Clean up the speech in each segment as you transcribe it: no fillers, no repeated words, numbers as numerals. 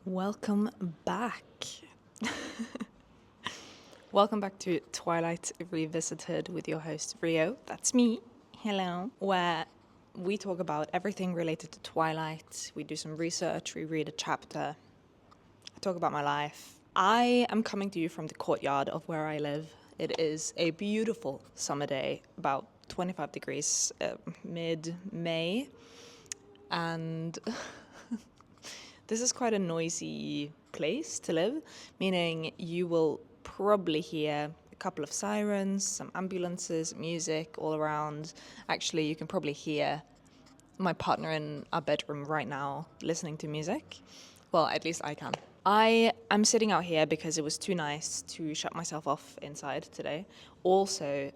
Welcome back. Welcome back to Twilight Revisited with your host Rio. That's me. Hello. Where we talk about everything related to Twilight. We do some research, we read a chapter. I talk about my life. I am coming to you from the courtyard of where I live. It is a beautiful summer day, about 25 degrees, mid-May. And this is quite a noisy place to live, meaning you will probably hear a couple of sirens, some ambulances, music all around. Actually, you can probably hear my partner in our bedroom right now listening to music. Well, at least I can. I am sitting out here because it was too nice to shut myself off inside today. Also,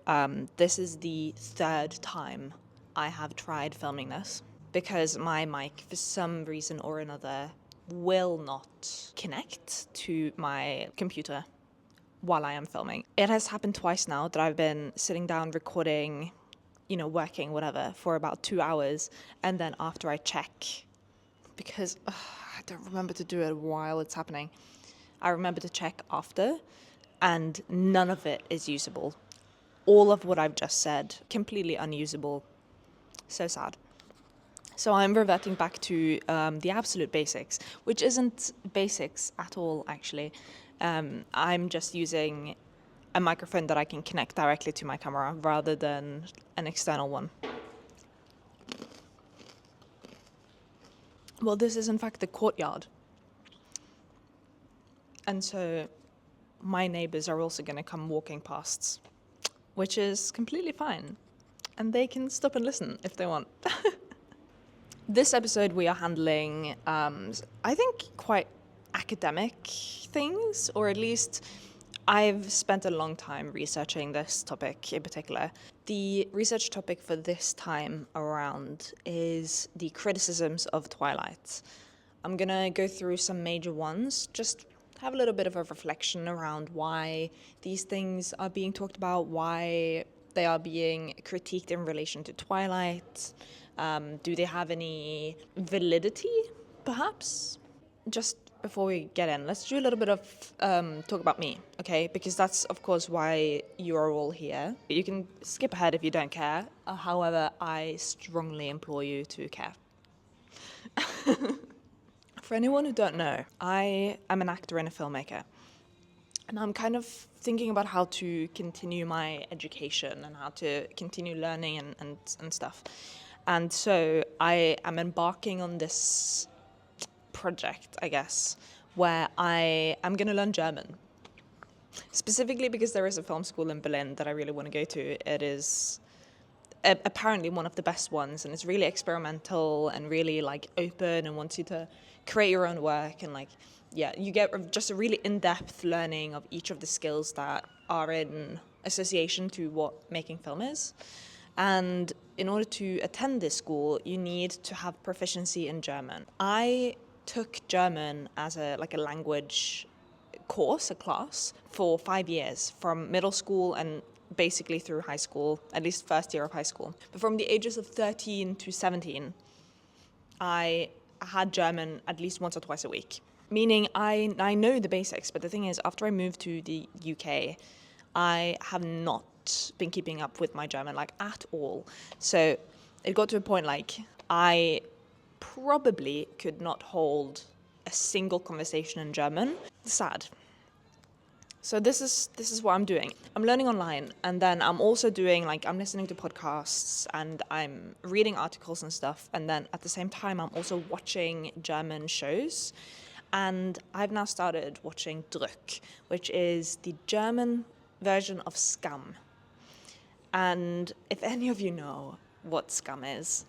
this is the third time I have tried filming this because my mic, for some reason or another, will not connect to my computer while I am filming. It has happened twice now that I've been sitting down recording, working, whatever, for about 2 hours, and then after I check, because I don't remember to do it while it's happening, I remember to check after, and none of it is usable. All of what I've just said, completely unusable. So sad. So I'm reverting back to the absolute basics, which isn't basics at all, actually. I'm just using a microphone that I can connect directly to my camera rather than an external one. Well, this is in fact the courtyard. And so my neighbors are also going to come walking past, which is completely fine. And they can stop and listen if they want. This episode we are handling, I think, quite academic things, or at least I've spent a long time researching this topic in particular. The research topic for this time around is the criticisms of Twilight. I'm going to go through some major ones, just have a little bit of a reflection around why these things are being talked about, why they are being critiqued in relation to Twilight. Do they have any validity, perhaps? Just before we get in, let's do a little bit of talk about me, okay? Because that's, of course, why you are all here. You can skip ahead if you don't care. However, I strongly implore you to care. For anyone who don't know, I am an actor and a filmmaker. And I'm kind of thinking about how to continue my education and how to continue learning and stuff. And so I am embarking on this project, I guess, where I am going to learn German. Specifically because there is a film school in Berlin that I really want to go to. It is apparently one of the best ones, and it's really experimental and really open and wants you to create your own work, and you get just a really in-depth learning of each of the skills that are in association to what making film is. And in order to attend this school, you need to have proficiency in German. I took German as a language course, a class, for 5 years, from middle school and basically through high school, at least first year of high school. But from the ages of 13 to 17, I had German at least once or twice a week. Meaning I know the basics, but the thing is, after I moved to the UK, I have not been keeping up with my German at all. So it got to a point I probably could not hold a single conversation in German. Sad. So this is what I'm doing. I'm learning online, and then I'm also doing I'm listening to podcasts and I'm reading articles and stuff, and then at the same time I'm also watching German shows. And I've now started watching Druck, which is the German version of SKAM. And if any of you know what SKAM is,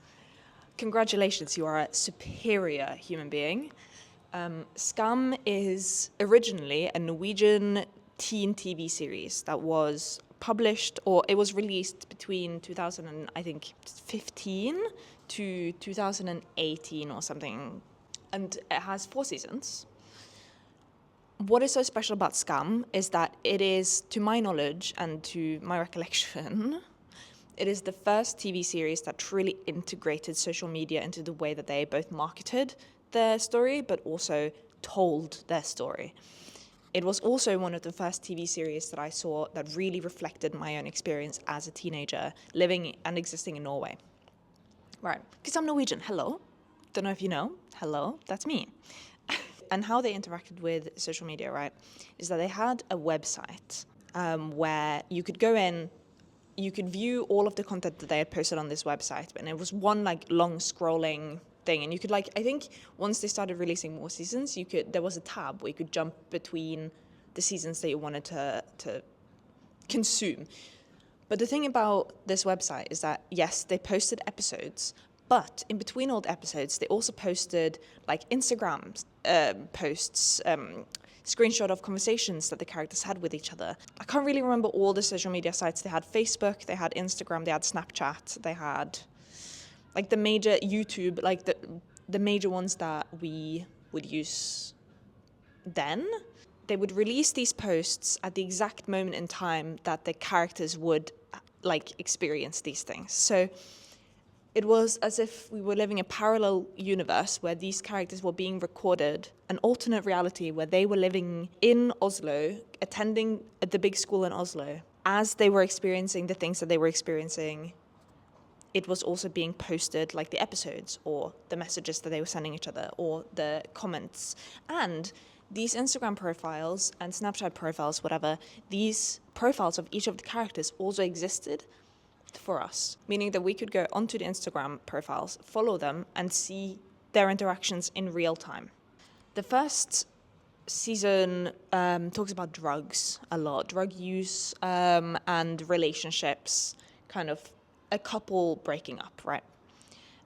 congratulations, you are a superior human being. SKAM is originally a Norwegian teen TV series that was published, or it was released between 2015 to 2018 or something. And it has 4 seasons. What is so special about SKAM is that it is, to my knowledge and to my recollection, it is the first TV series that truly integrated social media into the way that they both marketed their story, but also told their story. It was also one of the first TV series that I saw that really reflected my own experience as a teenager living and existing in Norway. Right, because I'm Norwegian, hello. Don't know if you know, hello, that's me. And how they interacted with social media, right, is that they had a website where you could go in, you could view all of the content that they had posted on this website, and it was one like long scrolling thing, and you could like, I think once they started releasing more seasons, there was a tab where you could jump between the seasons that you wanted to consume. But the thing about this website is that, yes, they posted episodes, but in between all the episodes, they also posted like Instagram posts, screenshot of conversations that the characters had with each other. I can't really remember all the social media sites. They had Facebook, they had Instagram, they had Snapchat, they had like the major YouTube, like the major ones that we would use then. They would release these posts at the exact moment in time that the characters would like experience these things. So it was as if we were living a parallel universe where these characters were being recorded, an alternate reality where they were living in Oslo, attending at the big school in Oslo. As they were experiencing the things that they were experiencing, it was also being posted, like the episodes or the messages that they were sending each other or the comments. And these Instagram profiles and Snapchat profiles, whatever, these profiles of each of the characters also existed for us, meaning that we could go onto the Instagram profiles, follow them, and see their interactions in real time. The first season talks about drugs a lot, drug use and relationships, kind of a couple breaking up, right?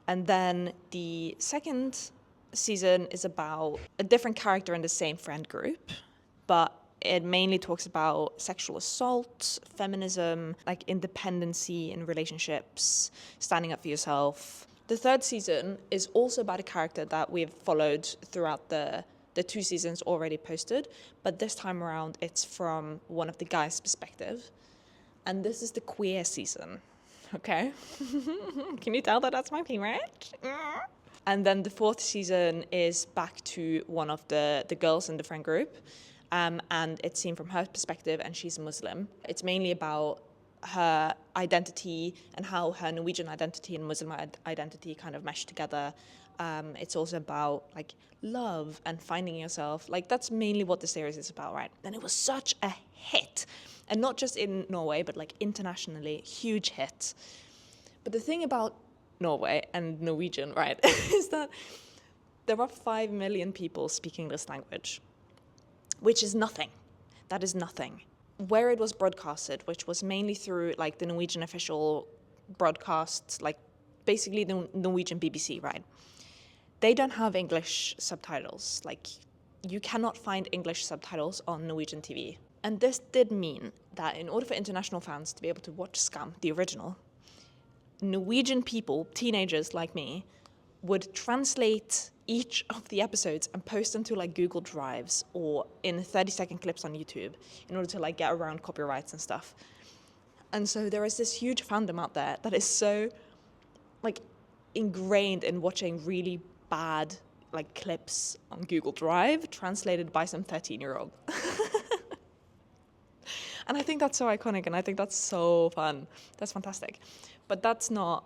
And then the second season is about a different character in the same friend group, but it mainly talks about sexual assault, feminism, like independency in relationships, standing up for yourself. The third season is also about a character that we've followed throughout the 2 seasons already posted, but this time around it's from one of the guys' perspective. And this is the queer season, okay? Can you tell that that's my favorite? And then the fourth season is back to one of the girls in the friend group. And it's seen from her perspective, and she's a Muslim. It's mainly about her identity and how her Norwegian identity and Muslim identity kind of mesh together. It's also about like love and finding yourself. Like that's mainly what the series is about, right? And it was such a hit, and not just in Norway, but like internationally, huge hit. But the thing about Norway and Norwegian, right, is that there are 5 million people speaking this language, which is nothing. That is nothing. Where it was broadcasted, which was mainly through like the Norwegian official broadcasts, like basically the Norwegian BBC, right? They don't have English subtitles. Like you cannot find English subtitles on Norwegian TV. And this did mean that in order for international fans to be able to watch SKAM, the original, Norwegian people, teenagers like me, would translate each of the episodes and post them to like Google Drives or in 30-second clips on YouTube in order to like get around copyrights and stuff. And so there is this huge fandom out there that is so like ingrained in watching really bad like clips on Google Drive translated by some 13-year-old. And I think that's so iconic, and I think that's so fun. That's fantastic. But that's not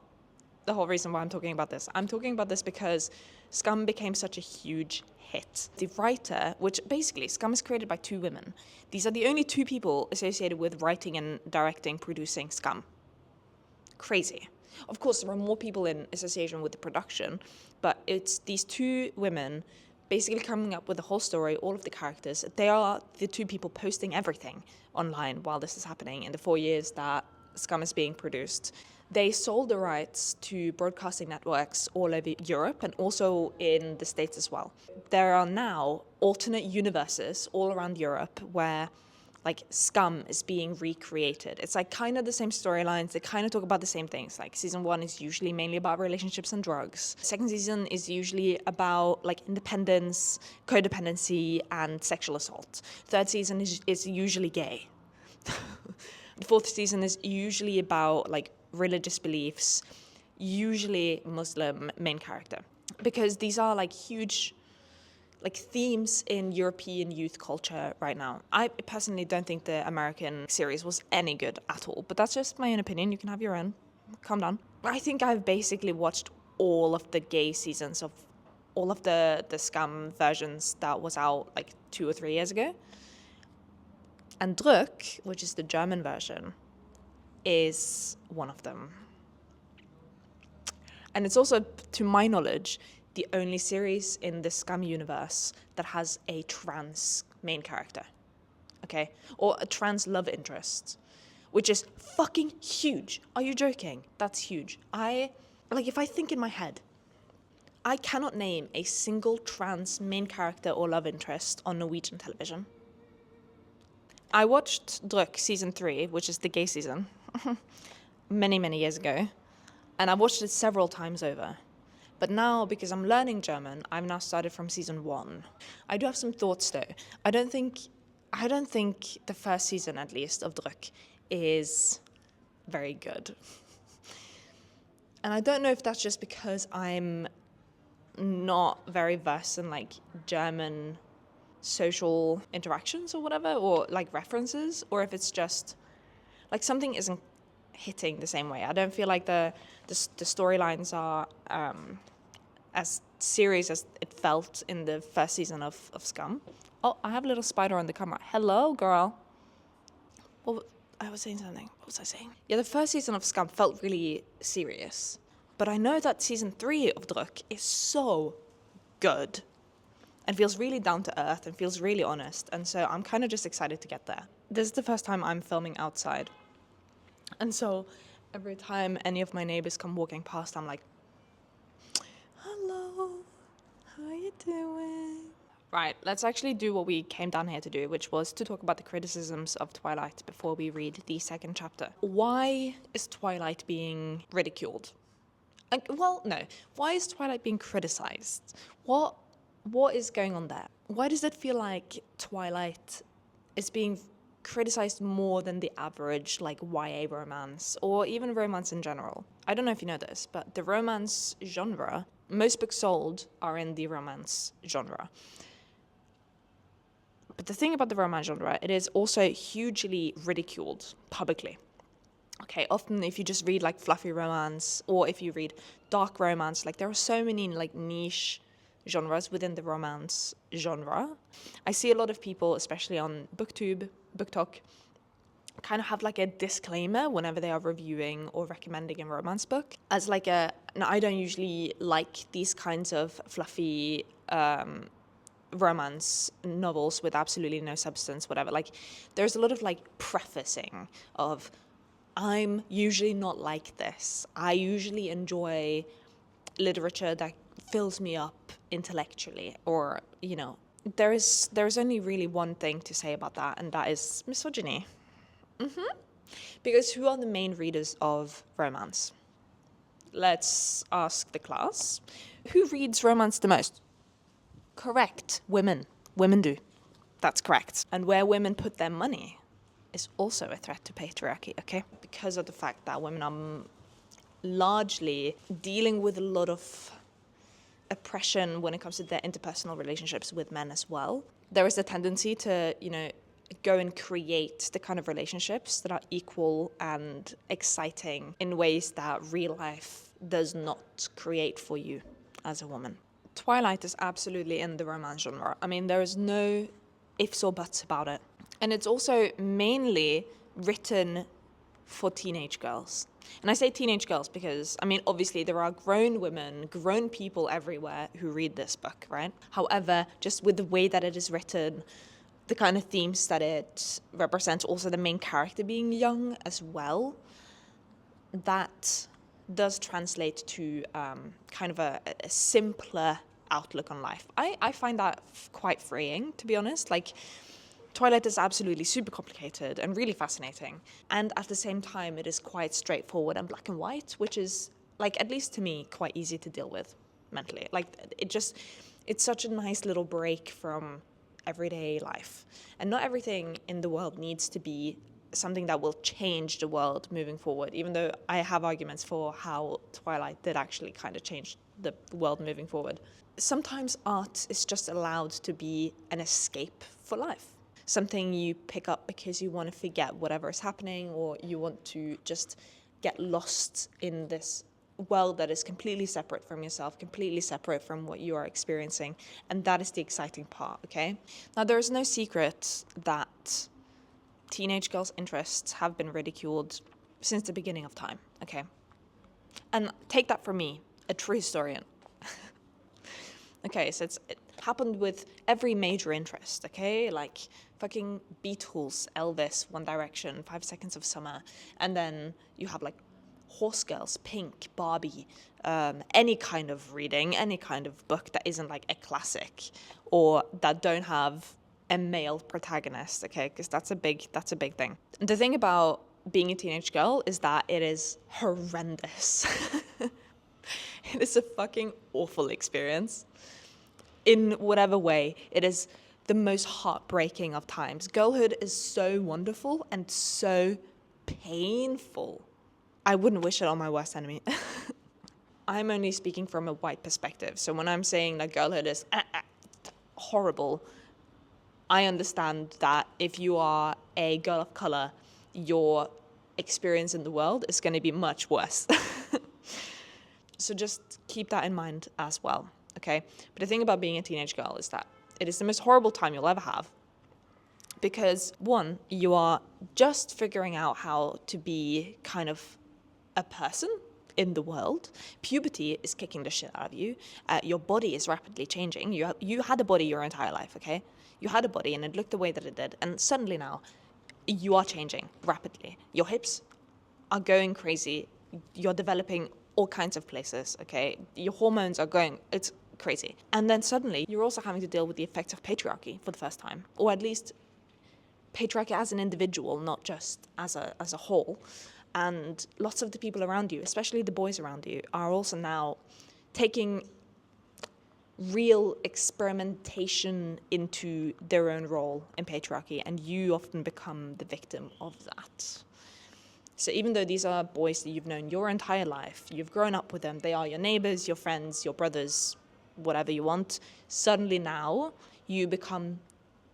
the whole reason why I'm talking about this. I'm talking about this because SKAM became such a huge hit. The writer, which basically SKAM is created by 2 women. These are the only 2 people associated with writing and directing, producing SKAM. Crazy. Of course, there are more people in association with the production, but it's these 2 women basically coming up with the whole story, all of the characters. They are the 2 people posting everything online while this is happening in the 4 years that SKAM is being produced. They sold the rights to broadcasting networks all over Europe and also in the States as well. There are now alternate universes all around Europe where like SKAM is being recreated. It's like kind of the same storylines. They kind of talk about the same things. Like season 1 is usually mainly about relationships and drugs. Second season is usually about like independence, codependency, and sexual assault. Third season is usually gay. The fourth season is usually about like religious beliefs, usually Muslim main character. Because these are like huge like themes in European youth culture right now. I personally don't think the American series was any good at all, but that's just my own opinion. You can have your own. Calm down. I think I've basically watched all of the gay seasons of all of the SKAM versions that was out like 2 or 3 years ago. And Druck, which is the German version, is one of them. And it's also, to my knowledge, the only series in the SKAM universe that has a trans main character, okay? Or a trans love interest, which is fucking huge. Are you joking? That's huge. If I think in my head, I cannot name a single trans main character or love interest on Norwegian television. I watched Druck season 3, which is the gay season, many, many years ago, and I watched it several times over. But now, because I'm learning German, I've now started from season 1. I do have some thoughts though. I don't think the first season, at least, of Druck is very good. And I don't know if that's just because I'm not very versed in like German social interactions or whatever, or like references, or if it's just like something isn't hitting the same way. I don't feel like the storylines are as serious as it felt in the first season of SKAM. Oh, I have a little spider on the camera. Hello, girl. I was saying something. What was I saying? Yeah, the first season of SKAM felt really serious. But I know that season 3 of Druck is so good and feels really down to earth and feels really honest. And so I'm kind of just excited to get there. This is the first time I'm filming outside. And so every time any of my neighbors come walking past, I'm like, hello, how you doing? Right, let's actually do what we came down here to do, which was to talk about the criticisms of Twilight before we read the second chapter. Why is Twilight being ridiculed? Why is Twilight being criticized? What is going on there? Why does it feel like Twilight is being criticized more than the average like YA romance or even romance in general? I don't know if you know this, but the romance genre, most books sold are in the romance genre. But the thing about the romance genre, it is also hugely ridiculed publicly. Okay, often if you just read like fluffy romance or if you read dark romance, like there are so many like niche genres within the romance genre. I see a lot of people, especially on BookTube, BookTok, kind of have like a disclaimer whenever they are reviewing or recommending a romance book as like now I don't usually like these kinds of fluffy romance novels with absolutely no substance, whatever. Like there's a lot of like prefacing of, I'm usually not like this. I usually enjoy literature that fills me up intellectually, or, you know, there's only really one thing to say about that, and that is misogyny. Because who are the main readers of romance? Let's ask the class. Who reads romance the most? Correct, women. Women do. That's correct. And where women put their money is also a threat to patriarchy, okay? Because of the fact that women are largely dealing with a lot of oppression when it comes to their interpersonal relationships with men as well. There is a tendency to, you know, go and create the kind of relationships that are equal and exciting in ways that real life does not create for you as a woman. Twilight is absolutely in the romance genre. I mean, there is no ifs or buts about it. And it's also mainly written for teenage girls. And I say teenage girls because, I mean, obviously there are grown women, grown people everywhere who read this book, right? However, just with the way that it is written, the kind of themes that it represents, also the main character being young as well, that does translate to kind of a simpler outlook on life. I find that quite freeing, to be honest. Like, Twilight is absolutely super complicated and really fascinating. And at the same time, it is quite straightforward and black and white, which is, like, at least to me, quite easy to deal with mentally. Like, it's such a nice little break from everyday life. And not everything in the world needs to be something that will change the world moving forward, even though I have arguments for how Twilight did actually kind of change the world moving forward. Sometimes art is just allowed to be an escape for life. Something you pick up because you want to forget whatever is happening, or you want to just get lost in this world that is completely separate from yourself, completely separate from what you are experiencing. And that is the exciting part, okay? Now, there is no secret that teenage girls' interests have been ridiculed since the beginning of time, okay? And take that from me, a true historian. Okay, so it happened with every major interest, okay? Like fucking Beatles, Elvis, One Direction, 5 Seconds of Summer. And then you have like Horse Girls, Pink, Barbie, any kind of reading, any kind of book that isn't like a classic or that don't have a male protagonist, okay? Because that's a big thing. The thing about being a teenage girl is that it is horrendous. It is a fucking awful experience. In whatever way, it is the most heartbreaking of times. Girlhood is so wonderful and so painful. I wouldn't wish it on my worst enemy. I'm only speaking from a white perspective. So when I'm saying that girlhood is horrible, I understand that if you are a girl of color, your experience in the world is going to be much worse. So just keep that in mind as well, okay? But the thing about being a teenage girl is that it is the most horrible time you'll ever have. Because, one, you are just figuring out how to be kind of a person in the world. Puberty is kicking the shit out of you. Your body is rapidly changing. You had a body your entire life, okay? You had a body and it looked the way that it did. And suddenly now, you are changing rapidly. Your hips are going crazy. You're developing all kinds of places, okay? Your hormones are going, it's crazy. And then suddenly, you're also having to deal with the effects of patriarchy for the first time. Or at least patriarchy as an individual, not just as a whole. And lots of the people around you, especially the boys around you, are also now taking real experimentation into their own role in patriarchy, and you often become the victim of that. So even though these are boys that you've known your entire life, you've grown up with them, they are your neighbors, your friends, your brothers, whatever you want, suddenly now you become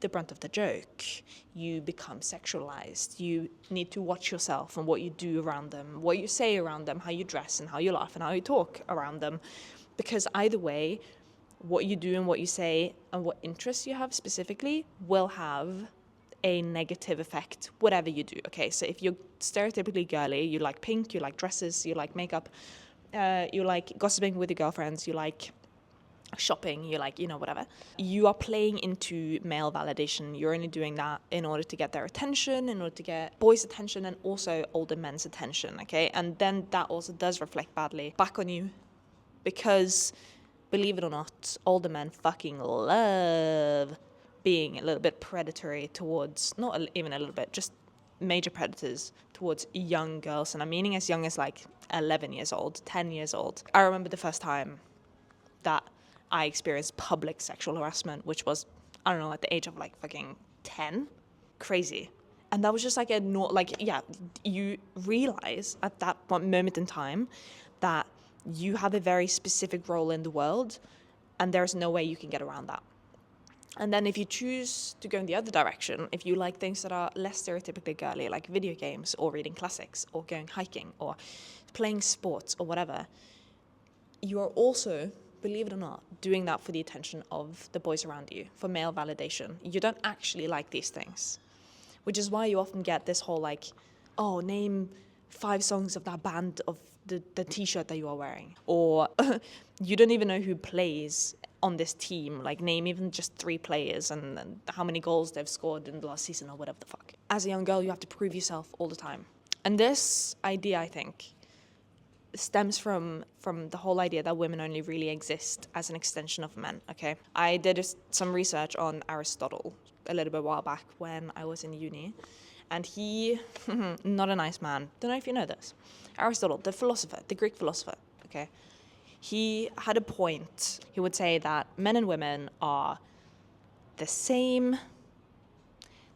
the brunt of the joke. You become sexualized. You need to watch yourself and what you do around them, what you say around them, how you dress and how you laugh and how you talk around them. Because either way, what you do and what you say and what interests you have specifically will have a negative effect, whatever you do. Okay, so if you're stereotypically girly, you like pink, you like dresses, you like makeup, you like gossiping with your girlfriends, you like shopping, you like, whatever. You are playing into male validation. You're only doing that in order to get their attention, in order to get boys' attention and also older men's attention, okay? And then that also does reflect badly back on you because, believe it or not, older men fucking love being a little bit predatory towards, not even a little bit, just major predators towards young girls. And I'm meaning as young as like 11 years old, 10 years old. I remember the first time that I experienced public sexual harassment, which was, I don't know, at the age of like fucking 10. Crazy. And that was just like you realize at that moment in time that you have a very specific role in the world and there's no way you can get around that. And then if you choose to go in the other direction, if you like things that are less stereotypically girly, like video games or reading classics or going hiking or playing sports or whatever, you are also, believe it or not, doing that for the attention of the boys around you, for male validation. You don't actually like these things, which is why you often get this whole like, oh, name 5 songs of that band of the t-shirt that you are wearing. Or you don't even know who plays on this team, like name even just 3 players and how many goals they've scored in the last season or whatever the fuck. As a young girl, you have to prove yourself all the time. And this idea, I think, stems from the whole idea that women only really exist as an extension of men, okay? I did some research on Aristotle a little bit while back when I was in uni, and he, not a nice man. Don't know if you know this. Aristotle, the philosopher, the Greek philosopher, okay? He had a point. He would say that men and women are the same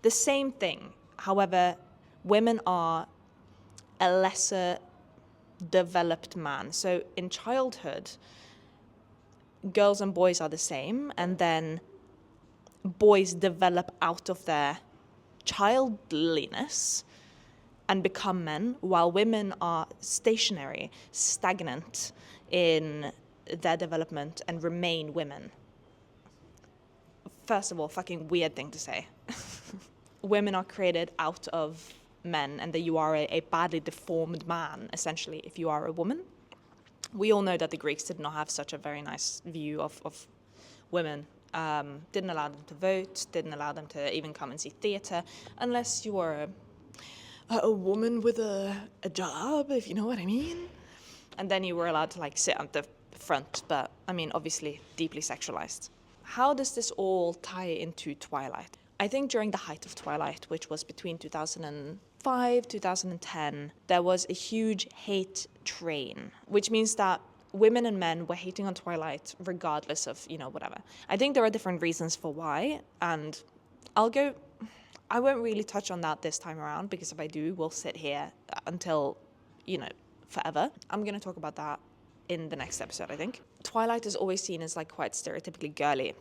thing. However, women are a lesser developed man. So in childhood, girls and boys are the same, and then boys develop out of their childliness and become men, while women are stationary, stagnant in their development and remain women. First of all, fucking weird thing to say. Women are created out of men, and that you are a badly deformed man, essentially, if you are a woman. We all know that the Greeks did not have such a very nice view of women. Didn't allow them to vote, didn't allow them to even come and see theatre, unless you were a woman with a job, if you know what I mean. And then you were allowed to like sit at the front, but I mean, obviously deeply sexualized. How does this all tie into Twilight? I think during the height of Twilight, which was between 2005, 2010, there was a huge hate train, which means that women and men were hating on Twilight regardless of, whatever. I think there are different reasons for why, and I won't really touch on that this time around, because if I do, we'll sit here until, forever. I'm going to talk about that in the next episode, I think. Twilight is always seen as like quite stereotypically girly.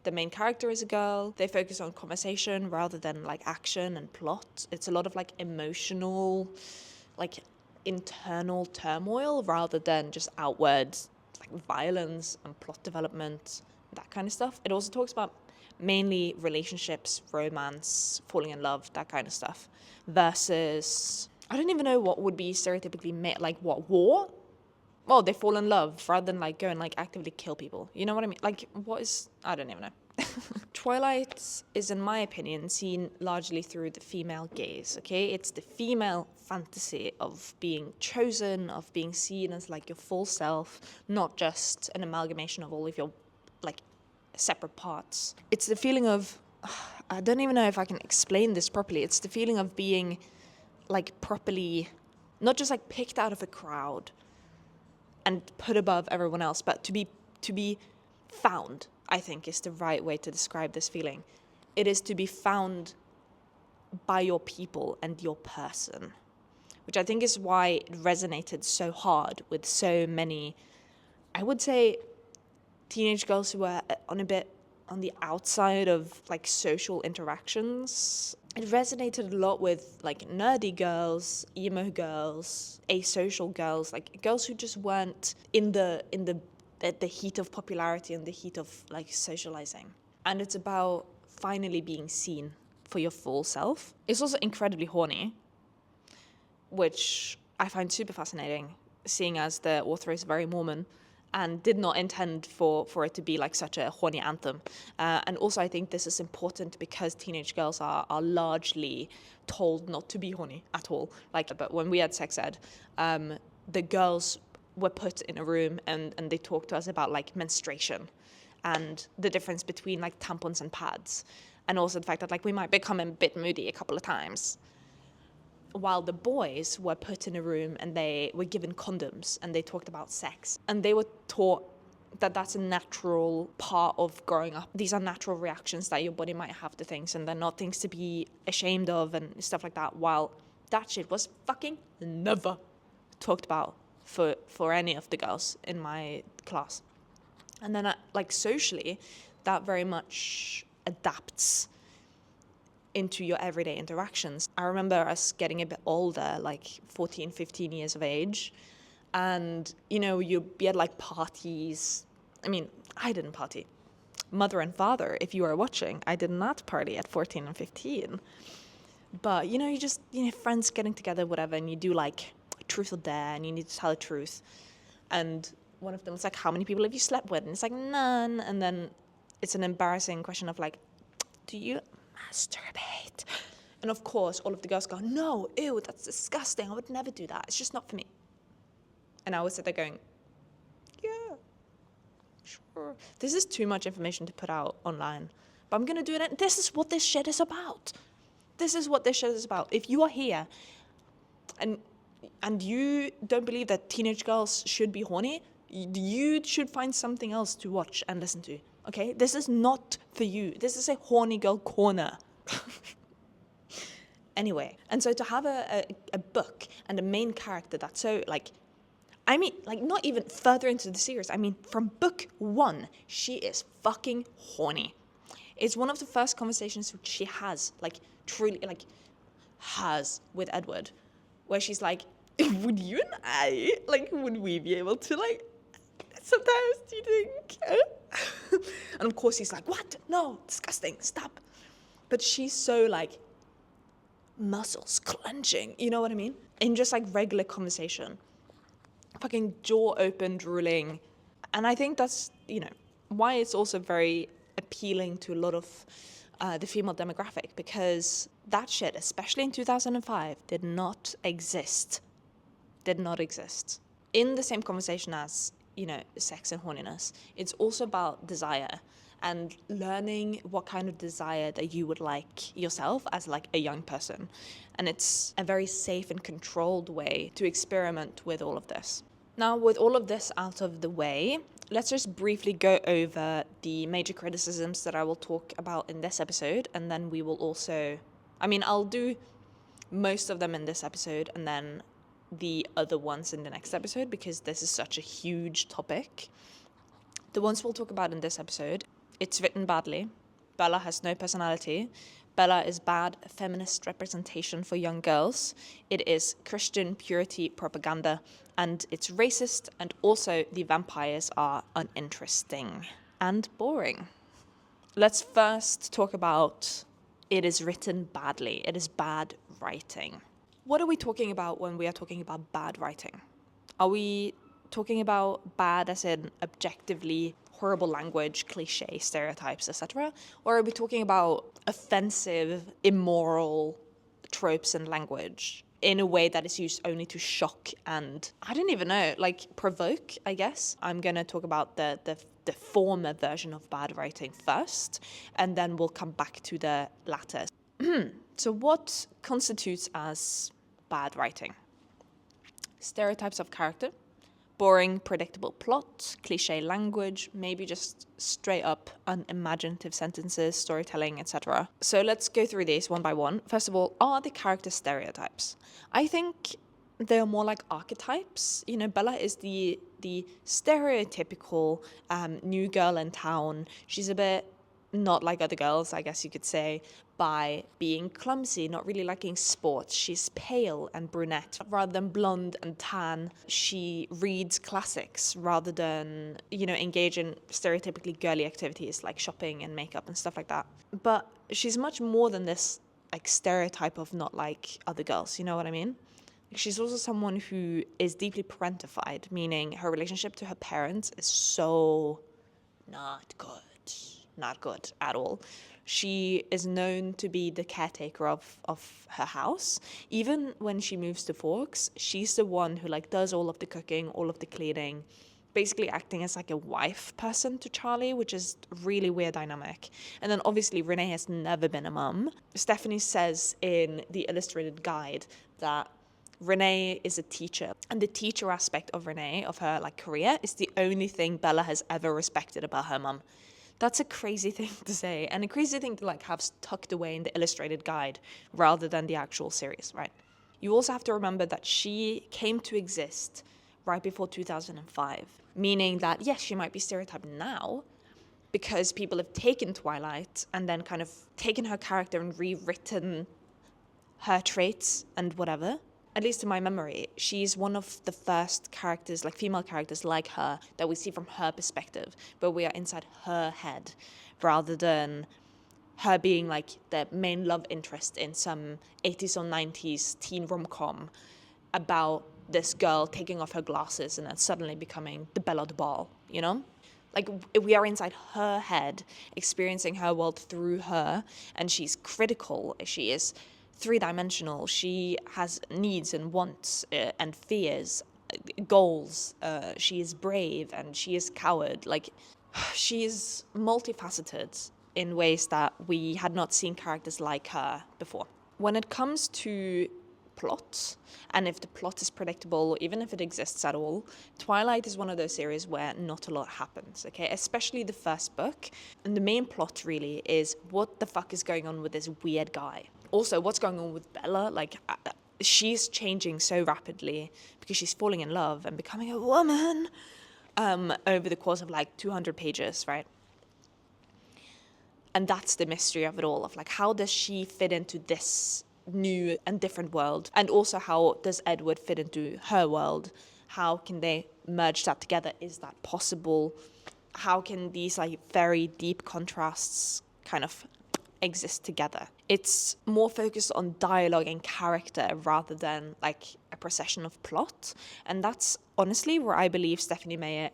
The main character is a girl. They focus on conversation rather than like action and plot. It's a lot of like emotional, like internal turmoil rather than just outward like violence and plot development, that kind of stuff. It also talks about mainly relationships, romance, falling in love, that kind of stuff, versus, I don't even know what would be stereotypically like what, war? Well, they fall in love rather than like go and like actively kill people. You know what I mean? Like, I don't even know. Twilight is, in my opinion, seen largely through the female gaze, okay? It's the female fantasy of being chosen, of being seen as like your full self, not just an amalgamation of all of your like separate parts. It's the feeling of, I don't even know if I can explain this properly. It's the feeling of being like properly, not just like picked out of a crowd and put above everyone else, but to be found, I think, is the right way to describe this feeling. It is to be found by your people and your person, which I think is why it resonated so hard with so many, I would say, teenage girls who were on the outside of like social interactions. It resonated a lot with like nerdy girls, emo girls, asocial girls, like girls who just weren't in the heat of popularity and the heat of like socializing. And it's about finally being seen for your full self. It's also incredibly horny, which I find super fascinating, seeing as the author is very Mormon and did not intend for it to be like such a horny anthem. And also I think this is important because teenage girls are largely told not to be horny at all. But when we had sex ed, the girls were put in a room and they talked to us about like menstruation and the difference between like tampons and pads. And also the fact that like we might become a bit moody a couple of times. While the boys were put in a room and they were given condoms and they talked about sex. And they were taught that that's a natural part of growing up. These are natural reactions that your body might have to things, and they're not things to be ashamed of and stuff like that. While that shit was fucking never talked about for any of the girls in my class. And then like socially, that very much adapts into your everyday interactions. I remember us getting a bit older, like 14, 15 years of age, and you'd be at like parties. I mean, I didn't party. Mother and father, if you are watching, I did not party at 14 and 15. But you just friends getting together, whatever, and you do like truth or dare, and you need to tell the truth. And one of them was like, how many people have you slept with? And it's like, none. And then it's an embarrassing question of like, do you masturbate? And of course all of the girls go, no, ew, that's disgusting, I would never do that, it's just not for me. And I was sit there going, yeah, sure, this is too much information to put out online, but I'm gonna do it. This is what this shit is about. If you are here and you don't believe that teenage girls should be horny, you should find something else to watch and listen to. Okay, this is not for you. This is a horny girl corner. anyway. And so to have a book and a main character that's so like, I mean, like not even further into the series, I mean, from book 1, she is fucking horny. It's one of the first conversations which she has, like truly, like has with Edward, where she's like, would you and I, like, would we be able to, like, sometimes, do you think? And of course he's like, what? No, disgusting, stop. But she's so, like, muscles clenching, you know what I mean? In just, like, regular conversation. Fucking jaw open, drooling. And I think that's, you know, why it's also very appealing to a lot of the female demographic, because that shit, especially in 2005, did not exist. In the same conversation as, you know, sex and horniness, it's also about desire and learning what kind of desire that you would like yourself as like a young person. And it's a very safe and controlled way to experiment with all of this. Now, with all of this out of the way, let's just briefly go over the major criticisms that I will talk about in this episode, and then we will also, I mean, I'll do most of them in this episode and then the other ones in the next episode, because this is such a huge topic. The ones we'll talk about in this episode: it's written badly, Bella has no personality, Bella is bad feminist representation for young girls, it is Christian purity propaganda, and it's racist, and also the vampires are uninteresting and boring. Let's first talk about it is written badly. It is bad writing. What are we talking about when we are talking about bad writing? Are we talking about bad as in objectively horrible language, cliche, stereotypes, etc.? Or are we talking about offensive, immoral tropes and language in a way that is used only to shock and, I don't even know, like provoke, I guess? I'm going to talk about the former version of bad writing first, and then we'll come back to the latter. So what constitutes as bad writing? Stereotypes of character, boring, predictable plot, cliche language, maybe just straight up unimaginative sentences, storytelling, etc. So let's go through these one by one. First of all, are the character stereotypes? I think they're more like archetypes. You know, Bella is the stereotypical new girl in town. She's a bit not like other girls, I guess you could say, by being clumsy, not really liking sports. She's pale and brunette rather than blonde and tan. She reads classics rather than, you know, engage in stereotypically girly activities like shopping and makeup and stuff like that. But she's much more than this like stereotype of not like other girls, you know what I mean? She's also someone who is deeply parentified, meaning her relationship to her parents is so not good at all. She is known to be the caretaker of her house. Even when she moves to Forks, she's the one who like does all of the cooking, all of the cleaning, basically acting as like a wife person to Charlie, which is really weird dynamic. And then obviously Renee has never been a mum. Stephanie says in the illustrated guide that Renee is a teacher, and the teacher aspect of Renee, of her like career, is the only thing Bella has ever respected about her mum. That's a crazy thing to say, and a crazy thing to like have tucked away in the illustrated guide rather than the actual series, right? You also have to remember that she came to exist right before 2005, meaning that yes, she might be stereotyped now because people have taken Twilight and then kind of taken her character and rewritten her traits and whatever. At least in my memory, she's one of the first characters, like female characters like her, that we see from her perspective, but we are inside her head, rather than her being like the main love interest in some 80s or 90s teen rom-com about this girl taking off her glasses and then suddenly becoming the belle of the ball, you know? Like, we are inside her head, experiencing her world through her, and she's critical, she is three-dimensional, she has needs and wants and fears, goals, she is brave and she is coward. Like, she is multifaceted in ways that we had not seen characters like her before. When it comes to plot, and if the plot is predictable, or even if it exists at all, Twilight is one of those series where not a lot happens, okay? Especially the first book. And the main plot really is what the fuck is going on with this weird guy. also what's going on with Bella, like she's changing so rapidly because she's falling in love and becoming a woman over the course of like 200 pages, right? And that's the mystery of it all, of like, how does she fit into this new and different world? And also, how does Edward fit into her world? How can they merge that together? Is that possible? How can these like very deep contrasts kind of exist together? It's more focused on dialogue and character rather than like a procession of plot. And that's honestly where I believe Stephanie Meyer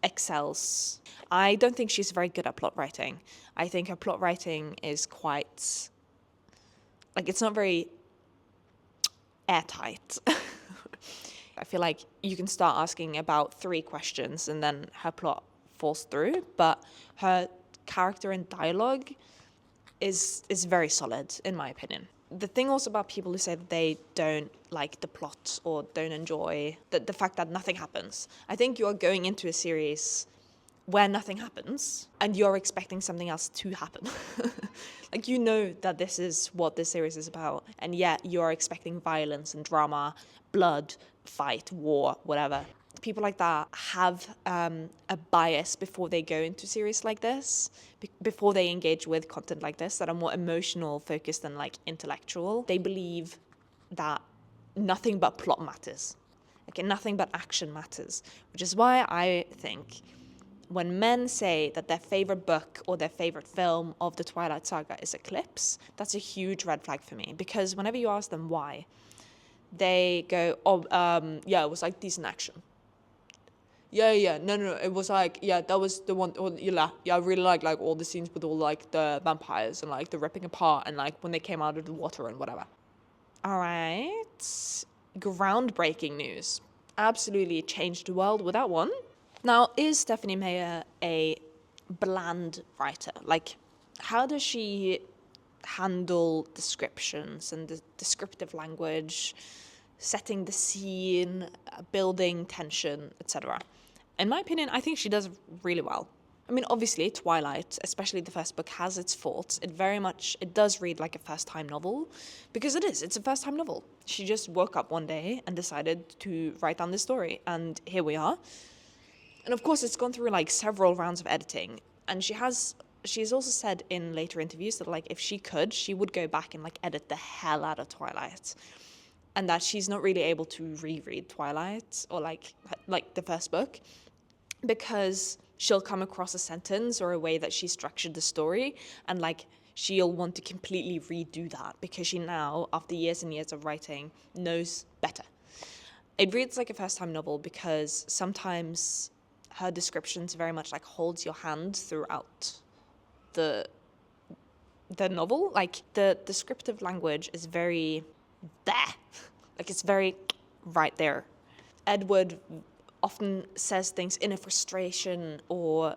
excels. I don't think she's very good at plot writing. I think her plot writing is quite, like, it's not very airtight. I feel like you can start asking about 3 questions and then her plot falls through, but her character and dialogue is very solid, in my opinion. The thing also about people who say that they don't like the plot or don't enjoy the fact that nothing happens. I think you're going into a series where nothing happens and you're expecting something else to happen. Like, you know that this is what this series is about, and yet you're expecting violence and drama, blood, fight, war, whatever. People like that have a bias before they go into series like this, before they engage with content like this that are more emotional focused than like intellectual. They believe that nothing but plot matters. Okay, nothing but action matters, which is why I think when men say that their favorite book or their favorite film of the Twilight Saga is Eclipse, that's a huge red flag for me, because whenever you ask them why, they go, yeah, it was like decent action. Yeah, no, it was like, yeah, that was the one, yeah, I really like all the scenes with all like the vampires and like the ripping apart and like when they came out of the water and whatever. All right, groundbreaking news. Absolutely changed the world with that one. Now, is Stephanie Meyer a bland writer? Like, how does she handle descriptions and the descriptive language, setting the scene, building tension, etc.? In my opinion, I think she does really well. I mean, obviously, Twilight, especially the first book, has its faults. It does read like a first-time novel, because it's a first-time novel. She just woke up one day and decided to write down this story, and here we are. And of course, it's gone through like several rounds of editing, and she's also said in later interviews that like if she could, she would go back and like edit the hell out of Twilight, and that she's not really able to reread Twilight or like the first book, because she'll come across a sentence or a way that she structured the story, and like she'll want to completely redo that because she now, after years and years of writing, knows better. It reads like a first-time novel because sometimes her descriptions very much like holds your hand throughout the novel. Like, the descriptive language is very there. Like, it's very right there. Edward often says things in a frustration, or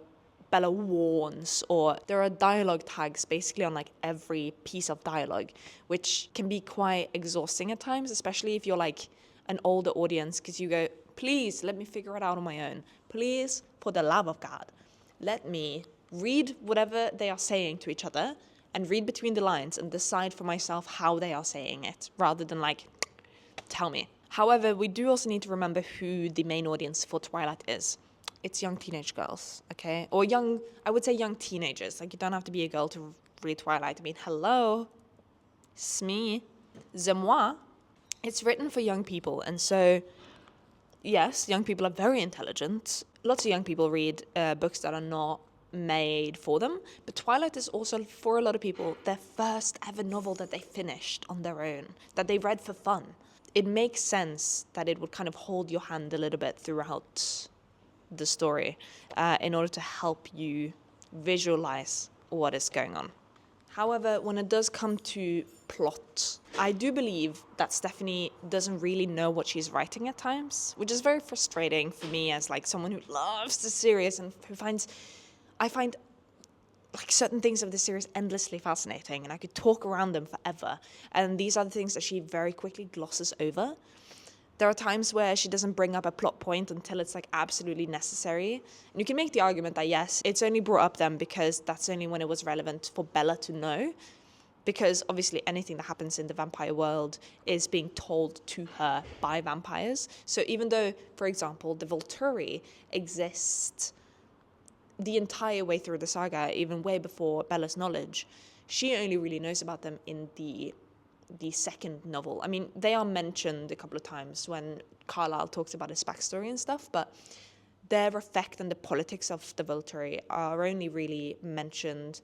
Bella warns, or there are dialogue tags basically on like every piece of dialogue, which can be quite exhausting at times, especially if you're like an older audience, because you go, please let me figure it out on my own. Please, for the love of God, let me read whatever they are saying to each other and read between the lines and decide for myself how they are saying it, rather than like, tell me. However, we do also need to remember who the main audience for Twilight is. It's young teenage girls, okay? Or I would say young teenagers. Like, you don't have to be a girl to read Twilight. I mean, hello, it's me, c'est moi. It's written for young people, and so, yes, young people are very intelligent. Lots of young people read books that are not made for them, but Twilight is also, for a lot of people, their first ever novel that they finished on their own, that they read for fun. It makes sense that it would kind of hold your hand a little bit throughout the story in order to help you visualize what is going on. However, when it does come to plot, I do believe that Stephanie doesn't really know what she's writing at times, which is very frustrating for me as like someone who loves the series and who I find like certain things of the series endlessly fascinating, and I could talk around them forever. And these are the things that she very quickly glosses over. There are times where she doesn't bring up a plot point until it's like absolutely necessary. And you can make the argument that yes, it's only brought up then because that's only when it was relevant for Bella to know. because obviously anything that happens in the vampire world is being told to her by vampires. So even though, for example, the Volturi exist the entire way through the saga, even way before Bella's knowledge, she only really knows about them in the second novel. I mean, they are mentioned a couple of times when Carlisle talks about his backstory and stuff, but their effect and the politics of the Volturi are only really mentioned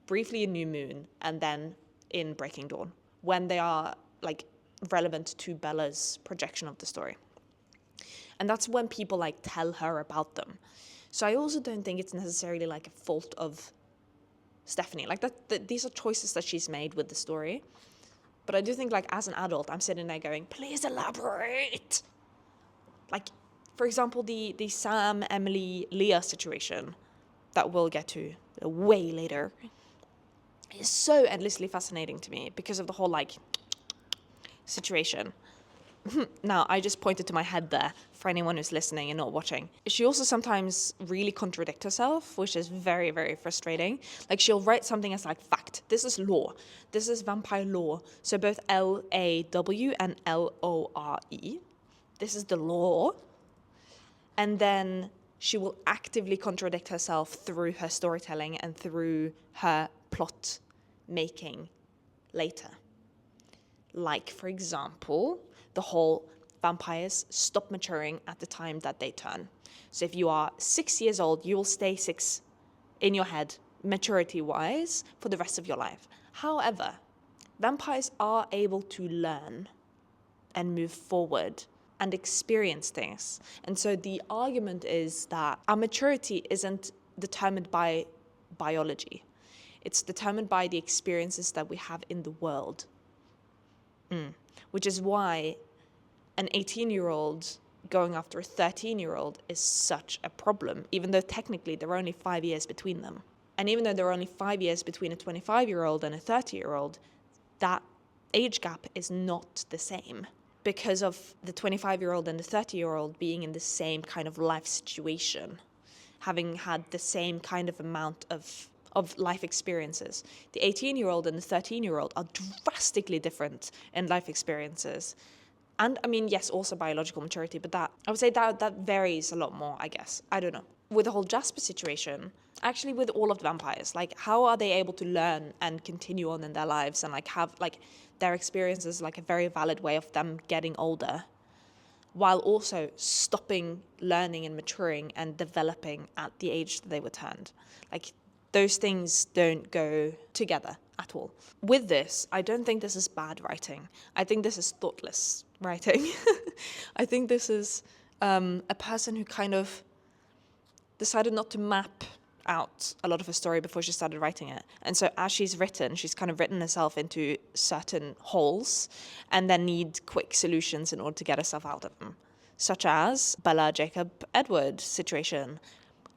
briefly in New Moon and then in Breaking Dawn, when they are like relevant to Bella's projection of the story. And that's when people like tell her about them. So I also don't think it's necessarily like a fault of Stephanie. Like that these are choices that she's made with the story. But I do think like as an adult, I'm sitting there going, please elaborate. Like, for example, the Sam, Emily, Leah situation that we'll get to way later is so endlessly fascinating to me because of the whole like situation. Now, I just pointed to my head there for anyone who's listening and not watching. She also sometimes really contradicts herself, which is very, very frustrating. Like, she'll write something as like, fact, this is law. This is vampire law. So both L-A-W and L-O-R-E. This is the law. And then she will actively contradict herself through her storytelling and through her plot making later. Like, for example, the whole vampires stop maturing at the time that they turn. So if you are 6 years old, you will stay 6 in your head, maturity-wise, for the rest of your life. However, vampires are able to learn and move forward and experience things. And so the argument is that our maturity isn't determined by biology. It's determined by the experiences that we have in the world. Which is why an 18-year-old going after a 13-year-old is such a problem, even though technically there are only 5 years between them. And even though there are only 5 years between a 25-year-old and a 30-year-old, that age gap is not the same because of the 25-year-old and the 30-year-old being in the same kind of life situation, having had the same kind of amount of life experiences. The 18-year-old and the 13-year-old are drastically different in life experiences. And I mean, yes, also biological maturity, but that I would say that varies a lot more, I guess. I don't know. With the whole Jasper situation, actually with all of the vampires, like how are they able to learn and continue on in their lives and like have like their experiences like a very valid way of them getting older while also stopping learning and maturing and developing at the age that they were turned? Like, those things don't go together at all. With this, I don't think this is bad writing. I think this is thoughtless writing. I think this is a person who kind of decided not to map out a lot of her story before she started writing it. And so as she's kind of written herself into certain holes and then need quick solutions in order to get herself out of them. Such as Bella, Jacob, Edward situation.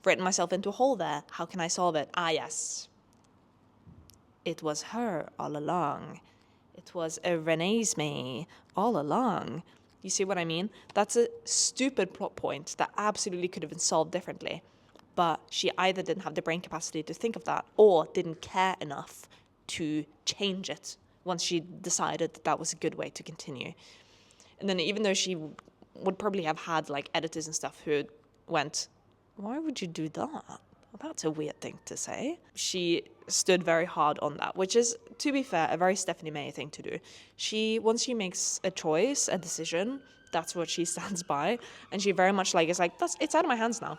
Written myself into a hole there. How can I solve it? Ah, yes. It was her all along. It was a Renee's me all along. You see what I mean? That's a stupid plot point that absolutely could have been solved differently. But she either didn't have the brain capacity to think of that or didn't care enough to change it once she decided that was a good way to continue. And then even though she would probably have had like editors and stuff who went, why would you do that? Well, that's a weird thing to say. She stood very hard on that, which is, to be fair, a very Stephanie Meyer thing to do. Once she makes a choice, a decision, that's what she stands by. And she very much like, is like, it's out of my hands now.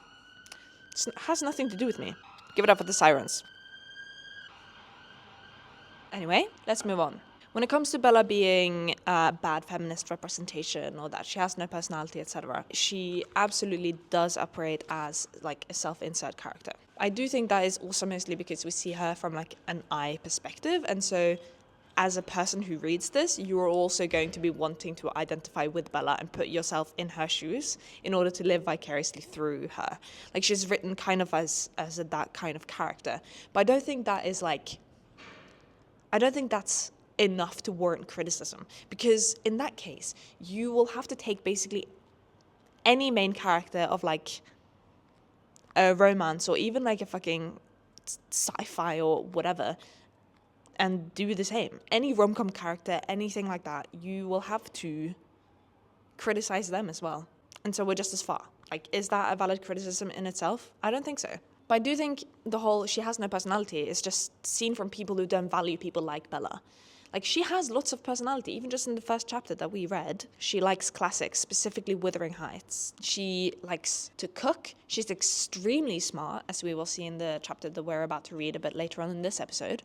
It has nothing to do with me. Give it up for the sirens. Anyway, let's move on. When it comes to Bella being bad feminist representation or that she has no personality, etc., she absolutely does operate as like a self-insert character. I do think that is also mostly because we see her from like an I perspective, and so as a person who reads this, you are also going to be wanting to identify with Bella and put yourself in her shoes in order to live vicariously through her. Like, she's written kind of as that kind of character. But I don't think that's enough to warrant criticism, because in that case you will have to take basically any main character of like a romance or even like a fucking sci-fi or whatever and do the same. Any rom-com character, anything like that, you will have to criticize them as well. And so we're just as far. Like, is that a valid criticism in itself? I don't think so. But I do think the whole she has no personality is just seen from people who don't value people like Bella. Like, she has lots of personality. Even just in the first chapter that we read, she likes classics, specifically Wuthering Heights. She likes to cook. She's extremely smart, as we will see in the chapter that we're about to read a bit later on in this episode.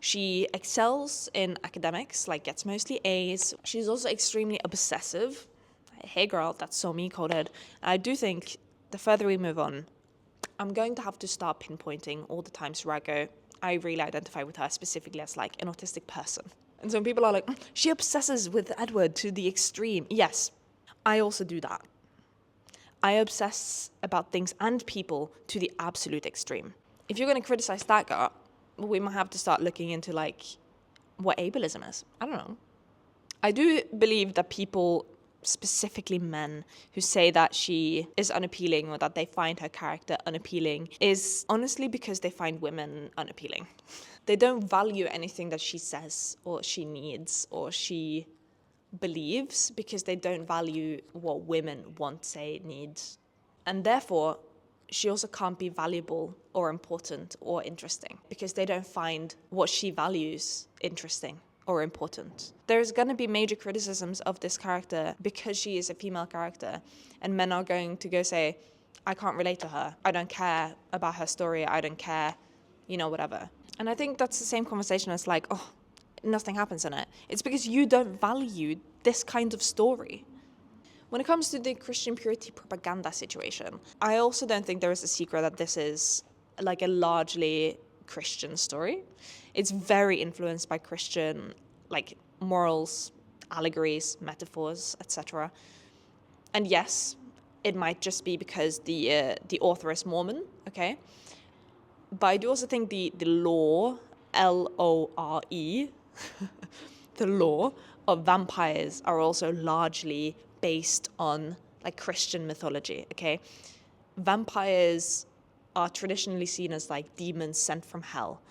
She excels in academics, like gets mostly A's. She's also extremely obsessive. Hey girl, that's so me coded. I do think the further we move on, I'm going to have to start pinpointing all the times where I really identify with her specifically as like an autistic person. And so when people are like, she obsesses with Edward to the extreme. Yes, I also do that. I obsess about things and people to the absolute extreme. If you're going to criticize that girl, we might have to start looking into like what ableism is. I don't know. I do believe that people, specifically men, who say that she is unappealing or that they find her character unappealing is honestly because they find women unappealing. They don't value anything that she says or she needs or she believes because they don't value what women want, say, need. And therefore, she also can't be valuable or important or interesting because they don't find what she values interesting or important. There's going to be major criticisms of this character because she is a female character, and men are going to go say, I can't relate to her. I don't care about her story. I don't care, whatever. And I think that's the same conversation as like, oh, nothing happens in it. It's because you don't value this kind of story. When it comes to the Christian purity propaganda situation, I also don't think there is a secret that this is like a largely Christian story. It's very influenced by Christian, like, morals, allegories, metaphors, etc. And yes, it might just be because the author is Mormon, okay? But I do also think the lore, L-O-R-E, the lore of vampires are also largely based on like Christian mythology, okay? Vampires are traditionally seen as like demons sent from hell.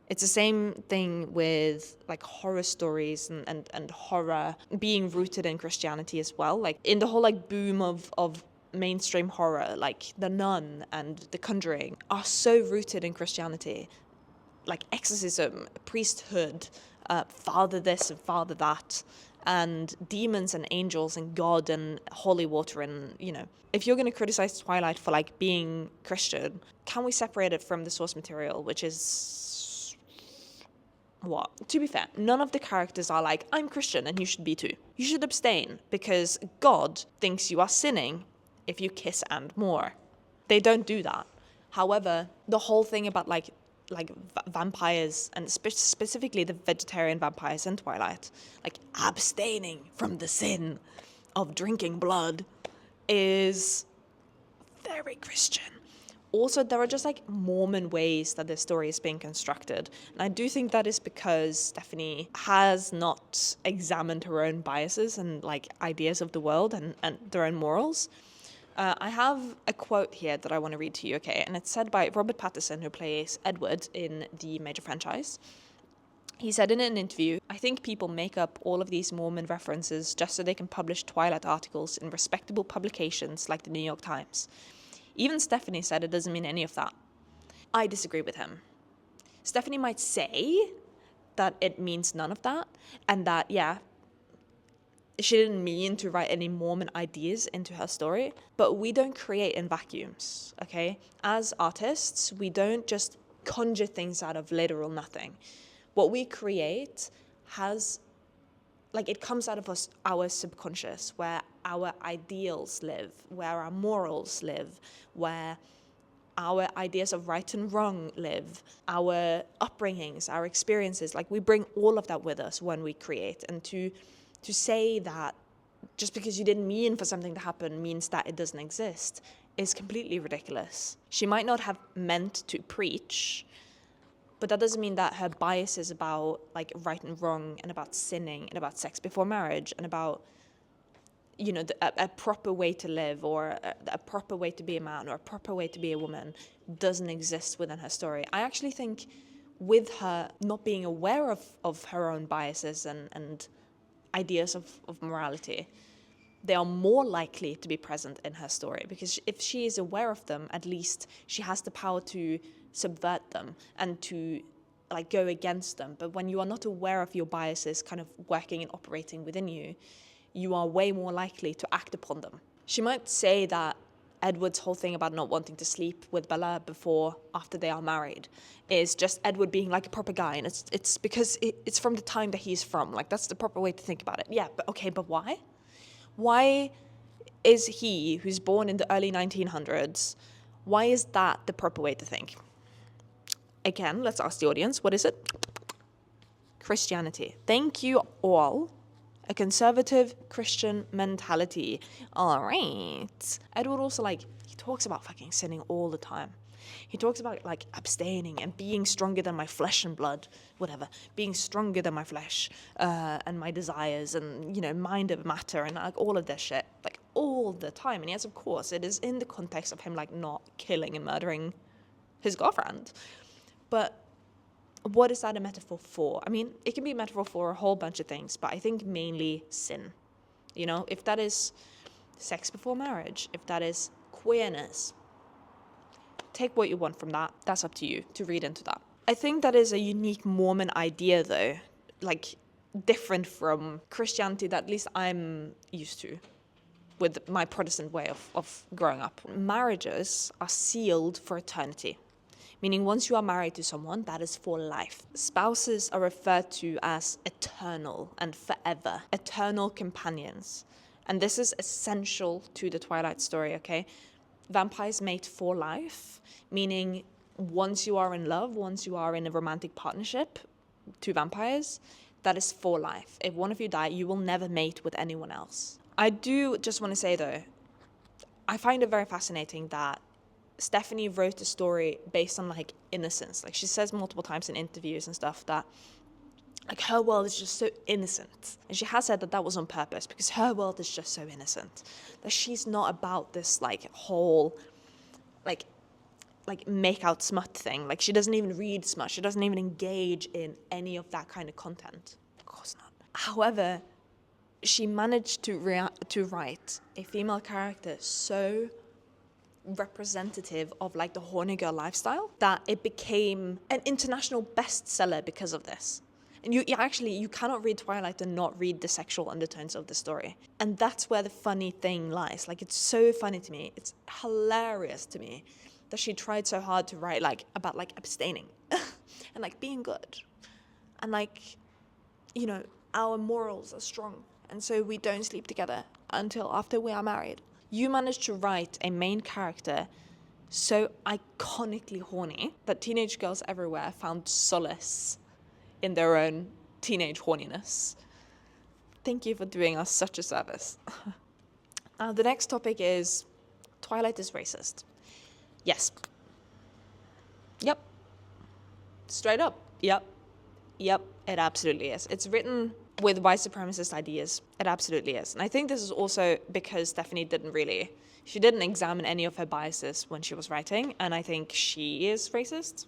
It's the same thing with like horror stories and horror being rooted in Christianity as well. Like in the whole like boom of mainstream horror, like The Nun and The Conjuring are so rooted in Christianity. Like exorcism, priesthood, father this and father that, and demons and angels and God and holy water. And, if you're going to criticize Twilight for like being Christian, can we separate it from the source material, which is what? To be fair, none of the characters are like, I'm Christian and you should be too. You should abstain because God thinks you are sinning if you kiss and more. They don't do that. However, the whole thing about like vampires and specifically the vegetarian vampires in Twilight, like abstaining from the sin of drinking blood, is very Christian. Also, there are just like Mormon ways that this story is being constructed. And I do think that is because Stephanie has not examined her own biases and like ideas of the world and their own morals. I have a quote here that I want to read to you, okay? And it's said by Robert Pattinson, who plays Edward in the major franchise. He said in an interview, I think people make up all of these Mormon references just so they can publish Twilight articles in respectable publications like the New York Times. Even Stephanie said it doesn't mean any of that. I disagree with him. Stephanie might say that it means none of that, and that, yeah, she didn't mean to write any Mormon ideas into her story, but we don't create in vacuums, okay? As artists, we don't just conjure things out of literal nothing. What we create has, like, it comes out of us, our subconscious, where our ideals live, where our morals live, where our ideas of right and wrong live, our upbringings, our experiences. Like, we bring all of that with us when we create, and to say that just because you didn't mean for something to happen means that it doesn't exist is completely ridiculous. She might not have meant to preach, but that doesn't mean that her biases about like right and wrong and about sinning and about sex before marriage and about, a proper way to live or a proper way to be a man or a proper way to be a woman doesn't exist within her story. I actually think with her not being aware of her own biases and ideas of morality, they are more likely to be present in her story, because if she is aware of them, at least she has the power to subvert them and to like go against them. But when you are not aware of your biases kind of working and operating within you, you are way more likely to act upon them. She might say that Edward's whole thing about not wanting to sleep with Bella after they are married is just Edward being like a proper guy, and it's because it's from the time that he's from. Like, that's the proper way to think about it. Yeah, but okay, but why? Why is he, who's born in the early 1900s, why is that the proper way to think? Again, let's ask the audience, what is it? Christianity. Thank you all. A conservative Christian mentality. All right. Edward also, like, he talks about fucking sinning all the time. He talks about, like, abstaining and being stronger than my flesh and blood, whatever. Being stronger than my flesh and my desires and, you know, mind over matter and, like, all of this shit. Like, all the time. And yes, of course, it is in the context of him, like, not killing and murdering his girlfriend. But what is that a metaphor for? I mean, it can be a metaphor for a whole bunch of things, but I think mainly sin. You know, if that is sex before marriage, if that is queerness, take what you want from that. That's up to you to read into that. I think that is a unique Mormon idea, though, like different from Christianity that at least I'm used to with my Protestant way of growing up. Marriages are sealed for eternity. Meaning once you are married to someone, that is for life. Spouses are referred to as eternal and forever, eternal companions. And this is essential to the Twilight story, okay? Vampires mate for life, meaning once you are in love, once you are in a romantic partnership, two vampires, that is for life. If one of you die, you will never mate with anyone else. I do just want to say, though, I find it very fascinating that Stephanie wrote a story based on, like, innocence. Like, she says multiple times in interviews and stuff that, like, her world is just so innocent. And she has said that that was on purpose, because her world is just so innocent. That she's not about this, like, whole, like make out smut thing. Like, she doesn't even read smut. She doesn't even engage in any of that kind of content. Of course not. However, she managed to write a female character so representative of, like, the horny girl lifestyle that it became an international bestseller because of this. And you cannot read Twilight and not read the sexual undertones of the story. And that's where the funny thing lies. Like, it's so funny to me. It's hilarious to me that she tried so hard to write, like, about, like, abstaining and, like, being good. And, like, you know, our morals are strong. And so we don't sleep together until after we are married. You managed to write a main character so iconically horny that teenage girls everywhere found solace in their own teenage horniness. Thank you for doing us such a service. The next topic is Twilight is racist. Yes. Yep. Straight up. Yep. It absolutely is. It's written with white supremacist ideas. It absolutely is. And I think this is also because Stephanie didn't examine any of her biases when she was writing, and I think she is racist.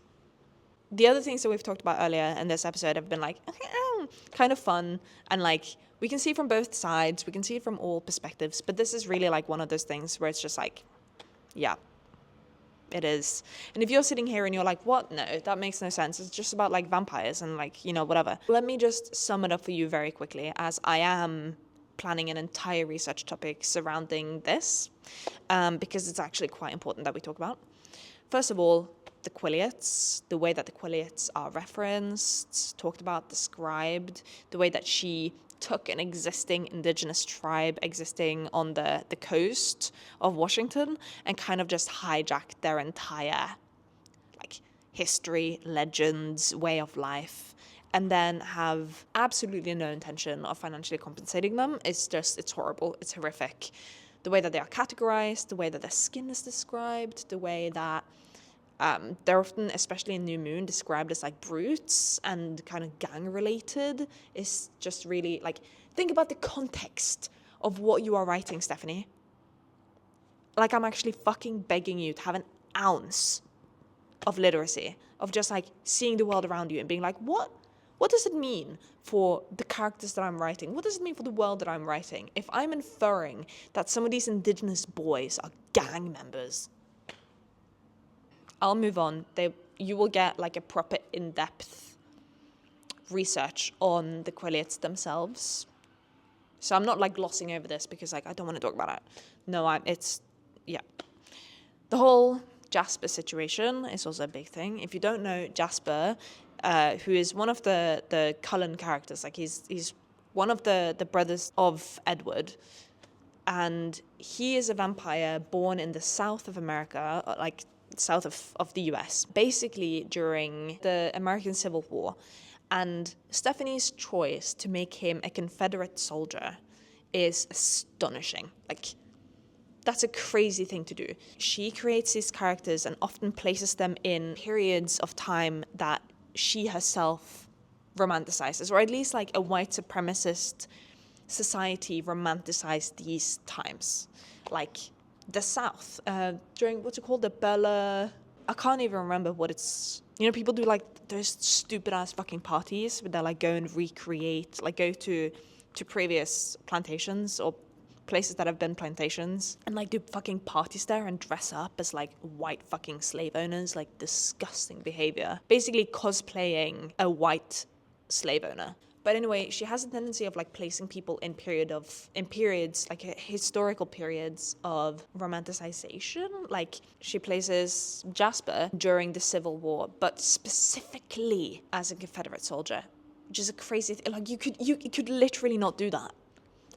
The other things that we've talked about earlier in this episode have been, like, kind of fun, and, like, we can see from both sides, we can see it from all perspectives, but this is really, like, one of those things where it's just like, yeah, it is. And if you're sitting here and you're like, what? No, that makes no sense. It's just about, like, vampires and, like, you know, whatever. Let me just sum it up for you very quickly, as I am planning an entire research topic surrounding this, because it's actually quite important that we talk about. First of all, the Quilliots, the way that the Quilliots are referenced, talked about, described, the way that she took an existing indigenous tribe existing on the coast of Washington and kind of just hijacked their entire, like, history, legends, way of life, and then have absolutely no intention of financially compensating them. It's horrible. It's horrific. The way that they are categorized, the way that their skin is described, the way that they're often, especially in New Moon, described as, like, brutes and kind of gang-related, is just really, like, think about the context of what you are writing, Stephanie. Like, I'm actually fucking begging you to have an ounce of literacy, of just like seeing the world around you and being like, what does it mean for the characters that I'm writing? What does it mean for the world that I'm writing? If I'm inferring that some of these indigenous boys are gang members, I'll move on. You will get like a proper in-depth research on the Quileates themselves. So I'm not like glossing over this because like I don't want to talk about it. No, yeah. The whole Jasper situation is also a big thing. If you don't know Jasper, who is one of the Cullen characters, like he's one of the brothers of Edward, and he is a vampire born in the south of America, like south of the US, basically during the American Civil War. And Stephanie's choice to make him a Confederate soldier is astonishing. Like, that's a crazy thing to do. She creates these characters and often places them in periods of time that she herself romanticizes, or at least like a white supremacist society romanticized these times. Like the South, during what's it called, the Bella... I can't even remember what it's... You know, people do like those stupid ass fucking parties where they like go and recreate, like go to previous plantations or places that have been plantations and like do fucking parties there and dress up as like white fucking slave owners, like disgusting behavior. Basically cosplaying a white slave owner. But anyway, she has a tendency of like placing people in periods, like historical periods of romanticization. Like she places Jasper during the Civil War, but specifically as a Confederate soldier, which is a crazy thing. Like you could literally not do that.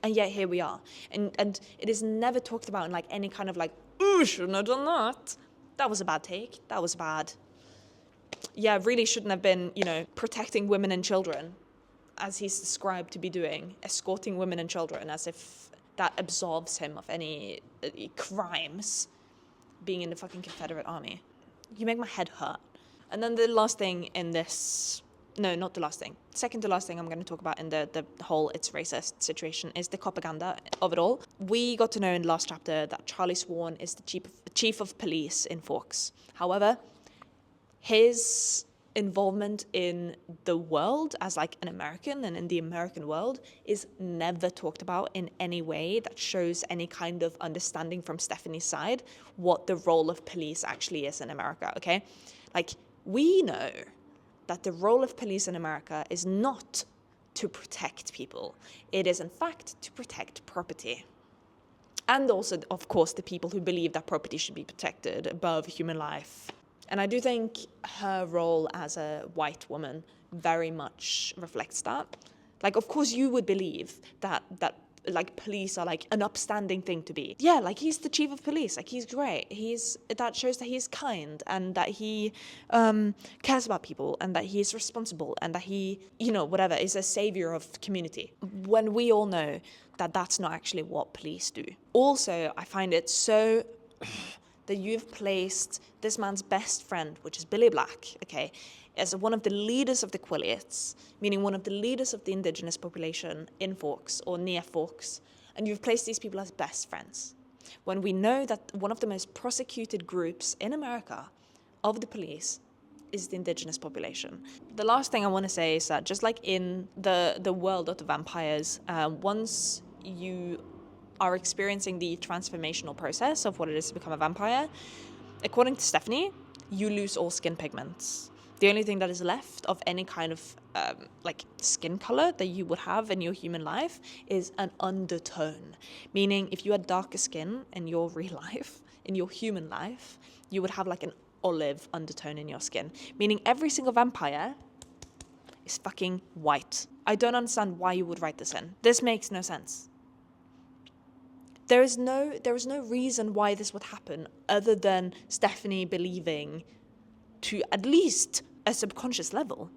And yet here we are. And it is never talked about in like any kind of like, ooh, shouldn't have done that. That was a bad take. That was bad. Yeah, really shouldn't have been, you know, protecting women and children, as he's described to be doing, escorting women and children, as if that absolves him of any crimes, being in the fucking Confederate Army. You make my head hurt. And then the last thing in this... No, not the last thing. Second to last thing I'm going to talk about in the whole it's racist situation is the propaganda of it all. We got to know in the last chapter that Charlie Swan is the chief of police in Forks. However, his involvement in the world as like an American and in the American world is never talked about in any way that shows any kind of understanding from Stephanie's side what the role of police actually is in America, okay? Like, we know that the role of police in America is not to protect people. It is, in fact, to protect property. And also, of course, the people who believe that property should be protected above human life. And I do think her role as a white woman very much reflects that. Like, of course, you would believe that like police are like an upstanding thing to be. Yeah, like he's the chief of police. Like he's great. That shows that he's kind and that he cares about people and that he is responsible and that he, you know, whatever, is a savior of the community. When we all know that that's not actually what police do. Also, I find it so that you've placed this man's best friend, which is Billy Black, okay, as one of the leaders of the Quileates, meaning one of the leaders of the indigenous population in Forks or near Forks, and you've placed these people as best friends. When we know that one of the most prosecuted groups in America of the police is the indigenous population. The last thing I want to say is that just like in the world of the vampires, once you are experiencing the transformational process of what it is to become a vampire, according to Stephanie, you lose all skin pigments. The only thing that is left of any kind of like skin color that you would have in your human life is an undertone. Meaning if you had darker skin in your real life, in your human life, you would have like an olive undertone in your skin. Meaning every single vampire is fucking white. I don't understand why you would write this in. This makes no sense. There is no reason why this would happen other than Stephanie believing, to at least a subconscious level,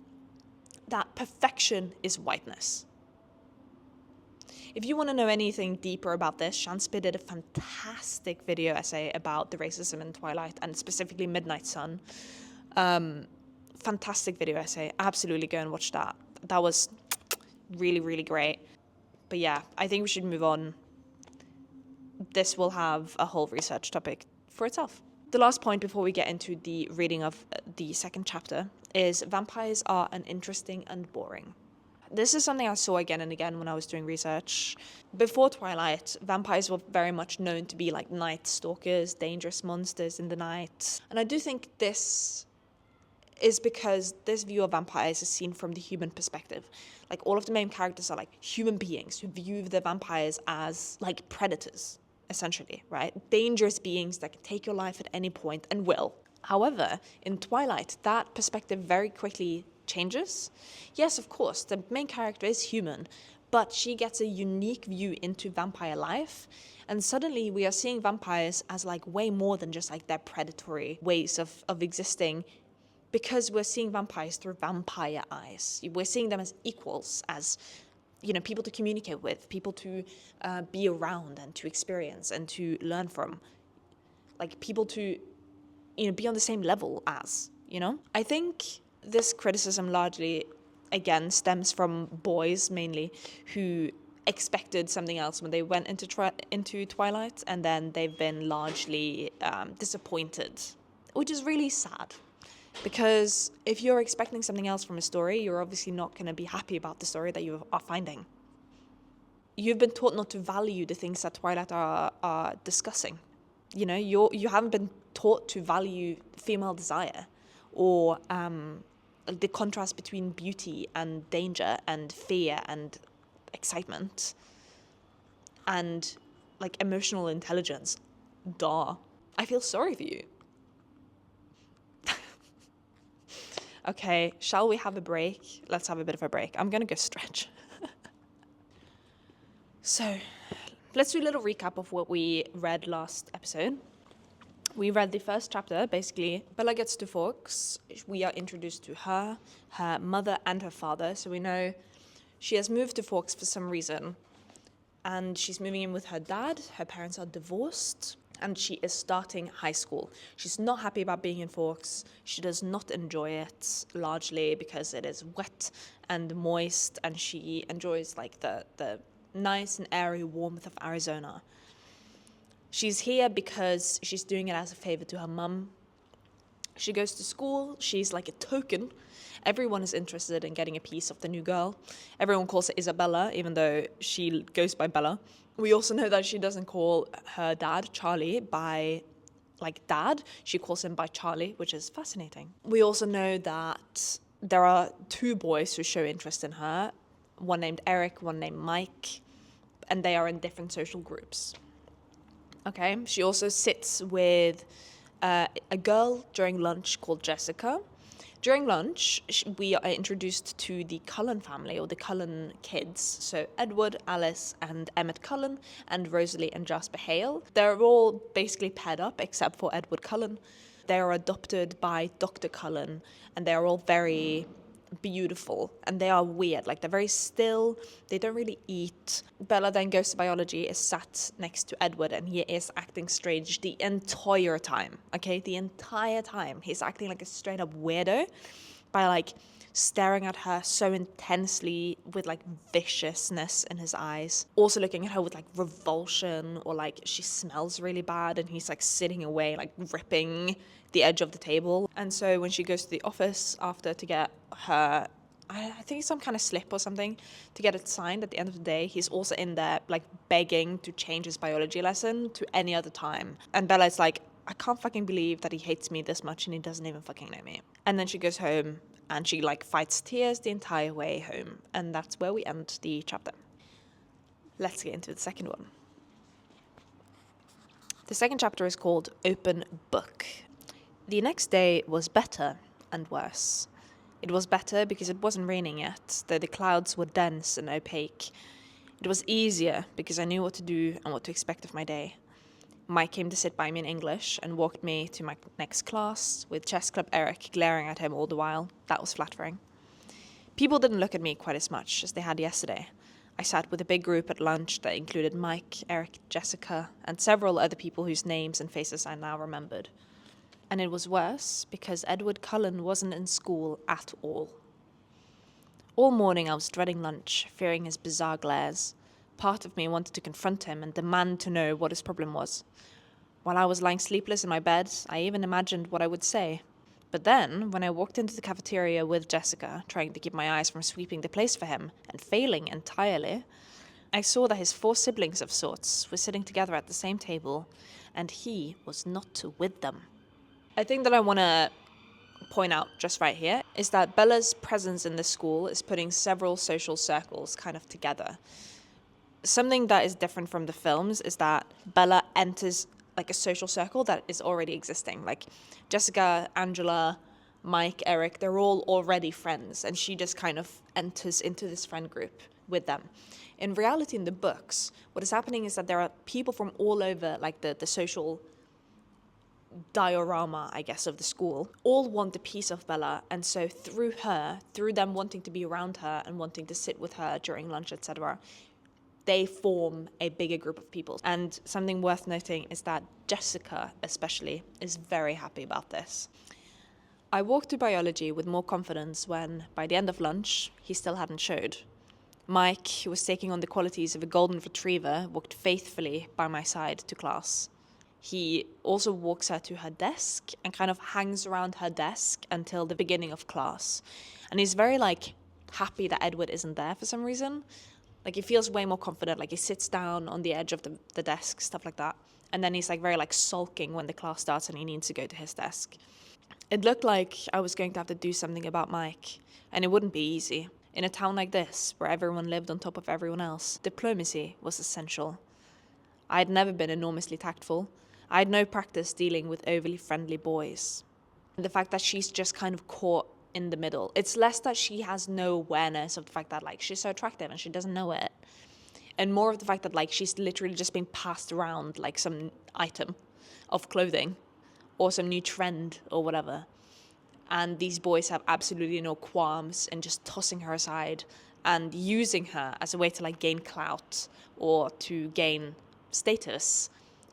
that perfection is whiteness. If you want to know anything deeper about this, Shanspe did a fantastic video essay about the racism in Twilight and specifically Midnight Sun. Fantastic video essay. Absolutely go and watch that. That was really, really great. But yeah, I think we should move on. This will have a whole research topic for itself. The last point before we get into the reading of the second chapter is vampires are uninteresting and boring. This is something I saw again and again when I was doing research. Before Twilight, vampires were very much known to be like night stalkers, dangerous monsters in the night. And I do think this is because this view of vampires is seen from the human perspective. Like, all of the main characters are like human beings who view the vampires as like predators, essentially, right? Dangerous beings that can take your life at any point and will. However, in Twilight, that perspective very quickly changes. Yes, of course, the main character is human, but she gets a unique view into vampire life, and suddenly we are seeing vampires as like way more than just like their predatory ways of existing, because we're seeing vampires through vampire eyes. We're seeing them as equals, as, you know, people to communicate with, people to be around and to experience and to learn from, like people to, you know, be on the same level as, you know? I think this criticism largely, again, stems from boys mainly who expected something else when they went into Twilight, and then they've been largely disappointed, which is really sad. Because if you're expecting something else from a story, you're obviously not going to be happy about the story that you are finding. You've been taught not to value the things that Twilight are discussing. You know, you haven't been taught to value female desire, or the contrast between beauty and danger and fear and excitement and like emotional intelligence. Duh. I feel sorry for you. Okay, shall we have a break? Let's have a bit of a break. I'm gonna go stretch. So, let's do a little recap of what we read last episode. We read the first chapter. Basically, Bella gets to Forks. We are introduced to her mother and her father. So we know she has moved to Forks for some reason. And she's moving in with her dad. Her parents are divorced. And she is starting high school. She's not happy about being in Forks. She does not enjoy it, largely because it is wet and moist. And she enjoys like the nice and airy warmth of Arizona. She's here because she's doing it as a favor to her mum. She goes to school. She's like a token. Everyone is interested in getting a piece of the new girl. Everyone calls her Isabella, even though she goes by Bella. We also know that she doesn't call her dad, Charlie, by like dad. She calls him by Charlie, which is fascinating. We also know that there are two boys who show interest in her. One named Eric, one named Mike. And they are in different social groups. Okay, she also sits with a girl during lunch called Jessica. During lunch, we are introduced to the Cullen family, or the Cullen kids. So Edward, Alice, and Emmett Cullen, and Rosalie and Jasper Hale. They're all basically paired up, except for Edward Cullen. They are adopted by Dr. Cullen, and they are all very beautiful, and they are weird. Like, they're very still, they don't really eat. Bella then goes to biology, is sat next to Edward, and he is acting strange the entire time. Okay, the entire time he's acting like a straight up weirdo by like staring at her so intensely with like viciousness in his eyes, also looking at her with like revulsion, or like she smells really bad and he's like sitting away, like ripping the edge of the table. And so when she goes to the office after to get her, I think some kind of slip or something, to get it signed at the end of the day, he's also in there like begging to change his biology lesson to any other time. And Bella is like, I can't fucking believe that he hates me this much and he doesn't even fucking know me. And then she goes home and she like fights tears the entire way home. And that's where we end the chapter. Let's get into the second one. The second chapter is called Open Book. The next day was better and worse. It was better because it wasn't raining yet, though the clouds were dense and opaque. It was easier because I knew what to do and what to expect of my day. Mike came to sit by me in English and walked me to my next class, with chess club Eric glaring at him all the while. That was flattering. People didn't look at me quite as much as they had yesterday. I sat with a big group at lunch that included Mike, Eric, Jessica, and several other people whose names and faces I now remembered. And it was worse because Edward Cullen wasn't in school at all. All morning I was dreading lunch, fearing his bizarre glares. Part of me wanted to confront him and demand to know what his problem was. While I was lying sleepless in my bed, I even imagined what I would say. But then, when I walked into the cafeteria with Jessica, trying to keep my eyes from sweeping the place for him, and failing entirely, I saw that his 4 siblings of sorts were sitting together at the same table, and he was not with them. I think that I want to point out just right here is that Bella's presence in this school is putting several social circles kind of together. Something that is different from the films is that Bella enters like a social circle that is already existing. Like Jessica, Angela, Mike, Eric, they're all already friends, and she just kind of enters into this friend group with them. In reality, in the books, what is happening is that there are people from all over, like the social diorama, I guess, of the school, all want a piece of Bella, and so through her, through them wanting to be around her and wanting to sit with her during lunch, etc., they form a bigger group of people. And something worth noting is that Jessica, especially, is very happy about this. I walked to biology with more confidence when, by the end of lunch, he still hadn't showed. Mike, who was taking on the qualities of a golden retriever, walked faithfully by my side to class. He also walks her to her desk and kind of hangs around her desk until the beginning of class. And he's very, happy that Edward isn't there for some reason. He feels way more confident. He sits down on the edge of the desk, stuff like that. And then he's, very, sulking when the class starts and he needs to go to his desk. It looked like I was going to have to do something about Mike. And it wouldn't be easy. In a town like this, where everyone lived on top of everyone else, diplomacy was essential. I had never been enormously tactful. I had no practice dealing with overly friendly boys. The fact that she's just kind of caught in the middle. It's less that she has no awareness of the fact that, she's so attractive and she doesn't know it. And more of the fact that, she's literally just being passed around like some item of clothing or some new trend or whatever. And these boys have absolutely no qualms in just tossing her aside and using her as a way to, gain clout or to gain status.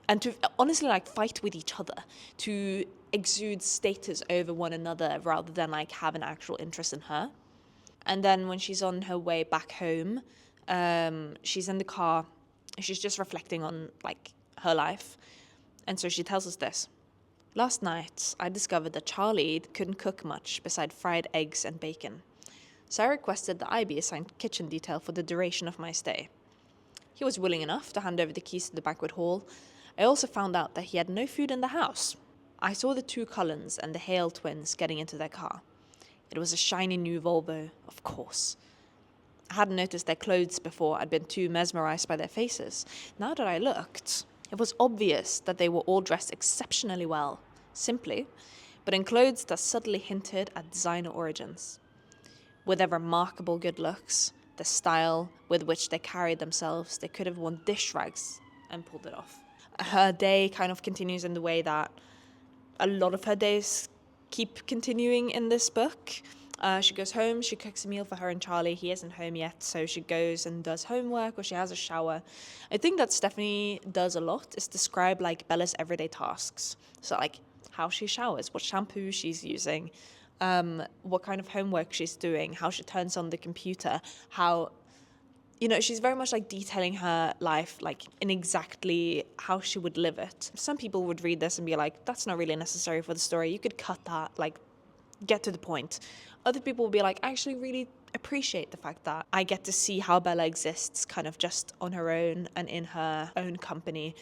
And to honestly, fight with each other, to exude status over one another rather than, have an actual interest in her. And then when she's on her way back home, she's in the car. She's just reflecting on, her life. And so she tells us this. Last night, I discovered that Charlie couldn't cook much beside fried eggs and bacon. So I requested that I be assigned kitchen detail for the duration of my stay. He was willing enough to hand over the keys to the banquet hall. I also found out that he had no food in the house. I saw the 2 Cullens and the Hale twins getting into their car. It was a shiny new Volvo, of course. I hadn't noticed their clothes before. I'd been too mesmerized by their faces. Now that I looked, it was obvious that they were all dressed exceptionally well, simply, but in clothes that subtly hinted at designer origins. With their remarkable good looks, the style with which they carried themselves, they could have worn dish rags and pulled it off. Her day kind of continues in the way that a lot of her days keep continuing in this book. She goes home, she cooks a meal for her and Charlie. He isn't home yet, so she goes and does homework or she has a shower. I think that Stephanie does a lot is describe Bella's everyday tasks. So how she showers, what shampoo she's using, what kind of homework she's doing, how she turns on the computer, how... she's very much detailing her life in exactly how she would live it. Some people would read this and be like, that's not really necessary for the story. You could cut that, get to the point. Other people will be like, I actually really appreciate the fact that I get to see how Bella exists kind of just on her own and in her own company.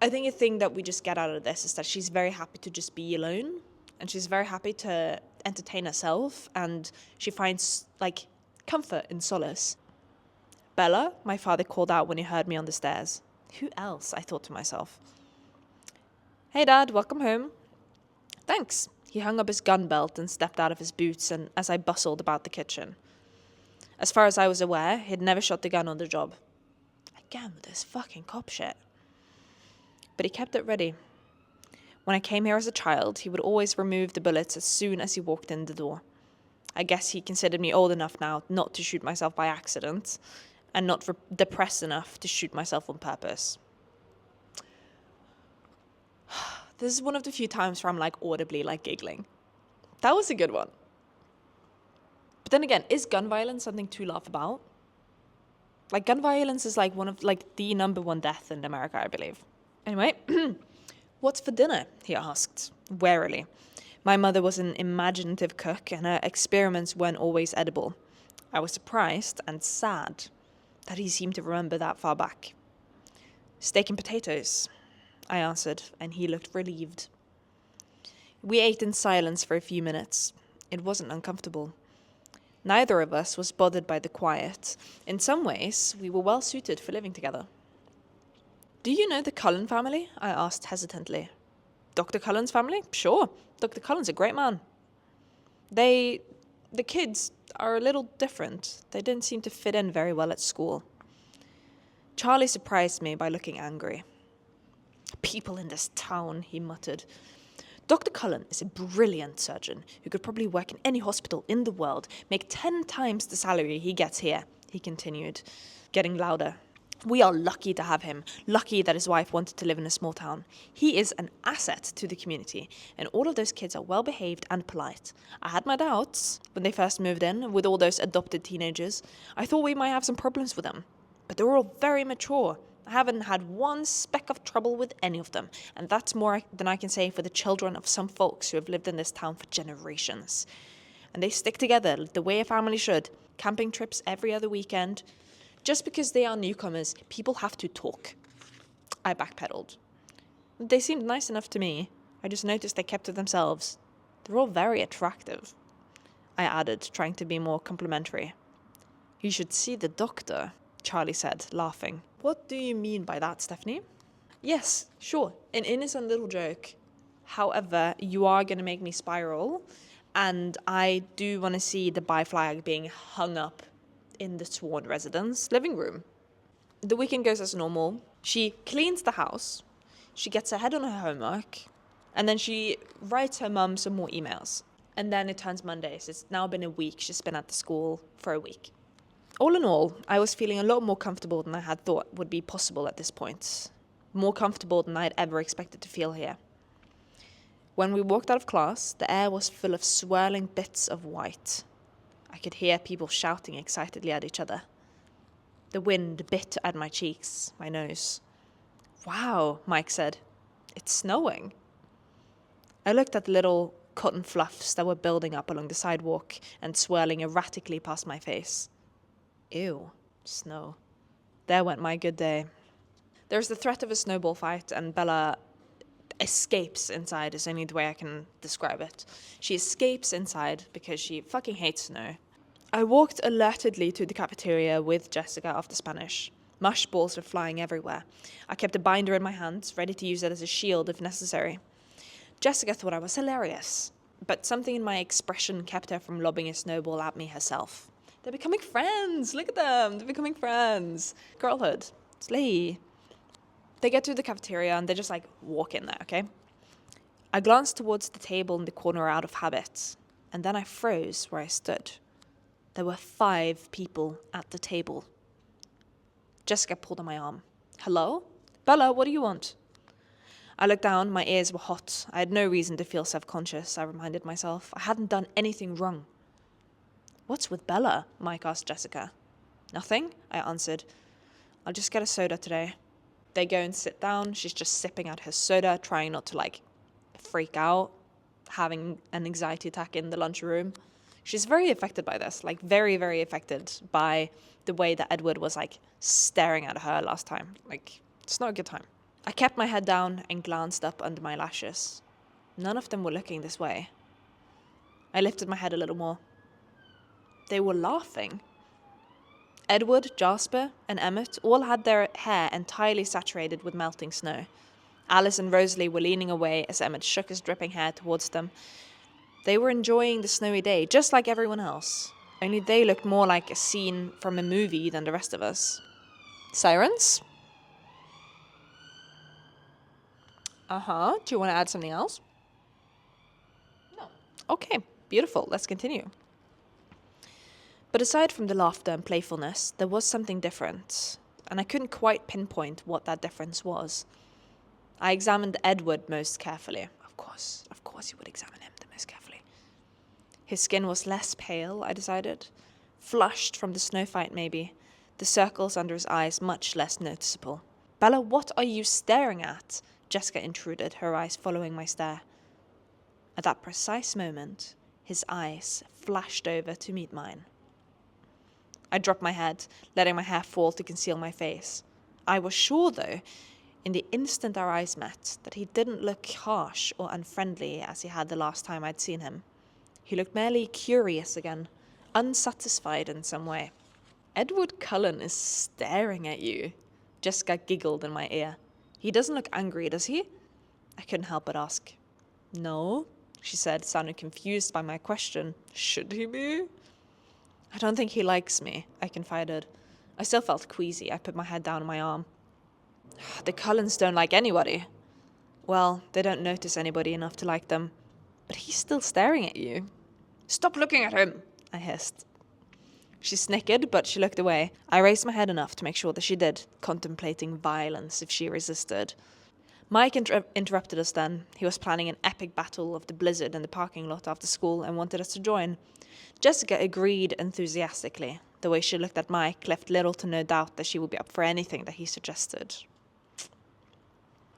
I think a thing that we just get out of this is that she's very happy to just be alone, and she's very happy to entertain herself, and she finds comfort and solace. Bella, my father called out when he heard me on the stairs. Who else? I thought to myself. Hey Dad, welcome home. Thanks. He hung up his gun belt and stepped out of his boots, and as I bustled about the kitchen. As far as I was aware, he'd never shot the gun on the job. Again with this fucking cop shit. But he kept it ready. When I came here as a child, he would always remove the bullets as soon as he walked in the door. I guess he considered me old enough now not to shoot myself by accident, and not depressed enough to shoot myself on purpose. This is one of the few times where I'm audibly giggling. That was a good one. But then again, is gun violence something to laugh about? Gun violence is one of the number 1 death in America, I believe. Anyway, what's for dinner? He asked, warily. My mother was an imaginative cook, and her experiments weren't always edible. I was surprised and sad that he seemed to remember that far back. Steak and potatoes, I answered, and he looked relieved. We ate in silence for a few minutes. It wasn't uncomfortable. Neither of us was bothered by the quiet. In some ways, we were well suited for living together. Do you know the Cullen family? I asked hesitantly. Dr. Cullen's family? Sure. Dr. Cullen's a great man. The kids are a little different. They didn't seem to fit in very well at school. Charlie surprised me by looking angry. People in this town, he muttered. Dr. Cullen is a brilliant surgeon who could probably work in any hospital in the world, make 10 times the salary he gets here, he continued, getting louder. We are lucky to have him, lucky that his wife wanted to live in a small town. He is an asset to the community, and all of those kids are well behaved and polite. I had my doubts when they first moved in with all those adopted teenagers. I thought we might have some problems with them, but they were all very mature. I haven't had one speck of trouble with any of them, and that's more than I can say for the children of some folks who have lived in this town for generations. And they stick together the way a family should, camping trips every other weekend. Just because they are newcomers, people have to talk. I backpedaled. They seemed nice enough to me. I just noticed they kept to themselves. They're all very attractive, I added, trying to be more complimentary. You should see the doctor, Charlie said, laughing. What do you mean by that, Stephanie? Yes, sure, an innocent little joke. However, you are going to make me spiral, and I do want to see the bi flag being hung up in the sworn residence living room. The weekend goes as normal. She cleans the house, she gets ahead on her homework, and then she writes her mum some more emails. And then it turns Monday, so it's now been a week. She's been at the school for a week. All in all, I was feeling a lot more comfortable than I had thought would be possible at this point. More comfortable than I'd ever expected to feel here. When we walked out of class, the air was full of swirling bits of white. I could hear people shouting excitedly at each other. The wind bit at my cheeks, my nose. Wow, Mike said. It's snowing. I looked at the little cotton fluffs that were building up along the sidewalk and swirling erratically past my face. Ew, snow. There went my good day. There's the threat of a snowball fight, and Bella escapes inside is only the way I can describe it. She escapes inside because she fucking hates snow. I walked alertedly to the cafeteria with Jessica after Spanish. Mush balls were flying everywhere. I kept a binder in my hands, ready to use it as a shield if necessary. Jessica thought I was hilarious, but something in my expression kept her from lobbing a snowball at me herself. They're becoming friends. Look at them. They're becoming friends. Girlhood. Slay. They get to the cafeteria and they just walk in there, okay? I glanced towards the table in the corner out of habit, and then I froze where I stood. There were 5 people at the table. Jessica pulled on my arm. Hello? Bella, what do you want? I looked down. My ears were hot. I had no reason to feel self-conscious, I reminded myself. I hadn't done anything wrong. What's with Bella? Mike asked Jessica. Nothing, I answered. I'll just get a soda today. They go and sit down. She's just sipping out her soda, trying not to freak out, having an anxiety attack in the lunchroom. She's very affected by this, very, very affected by the way that Edward was staring at her last time. It's not a good time. I kept my head down and glanced up under my lashes. None of them were looking this way. I lifted my head a little more. They were laughing. Edward, Jasper, and Emmett all had their hair entirely saturated with melting snow. Alice and Rosalie were leaning away as Emmett shook his dripping hair towards them. They were enjoying the snowy day, just like everyone else. Only they looked more like a scene from a movie than the rest of us. Sirens? Uh-huh. Do you want to add something else? No. Okay, beautiful. Let's continue. But aside from the laughter and playfulness, there was something different, and I couldn't quite pinpoint what that difference was. I examined Edward most carefully. Of course you would examine him the most carefully. His skin was less pale, I decided. Flushed from the snow fight, maybe. The circles under his eyes much less noticeable. Bella, what are you staring at? Jessica intruded, her eyes following my stare. At that precise moment, his eyes flashed over to meet mine. I dropped my head, letting my hair fall to conceal my face. I was sure, though, in the instant our eyes met, that he didn't look harsh or unfriendly as he had the last time I'd seen him. He looked merely curious again, unsatisfied in some way. Edward Cullen is staring at you. Jessica giggled in my ear. He doesn't look angry, does he? I couldn't help but ask. No, she said, sounding confused by my question. Should he be? I don't think he likes me, I confided. I still felt queasy. I put my head down on my arm. The Cullens don't like anybody. Well, they don't notice anybody enough to like them. But he's still staring at you. Stop looking at him, I hissed. She snickered, but she looked away. I raised my head enough to make sure that she did, contemplating violence if she resisted. Mike interrupted us then. He was planning an epic battle of the blizzard in the parking lot after school and wanted us to join. Jessica agreed enthusiastically. The way she looked at Mike left little to no doubt that she would be up for anything that he suggested.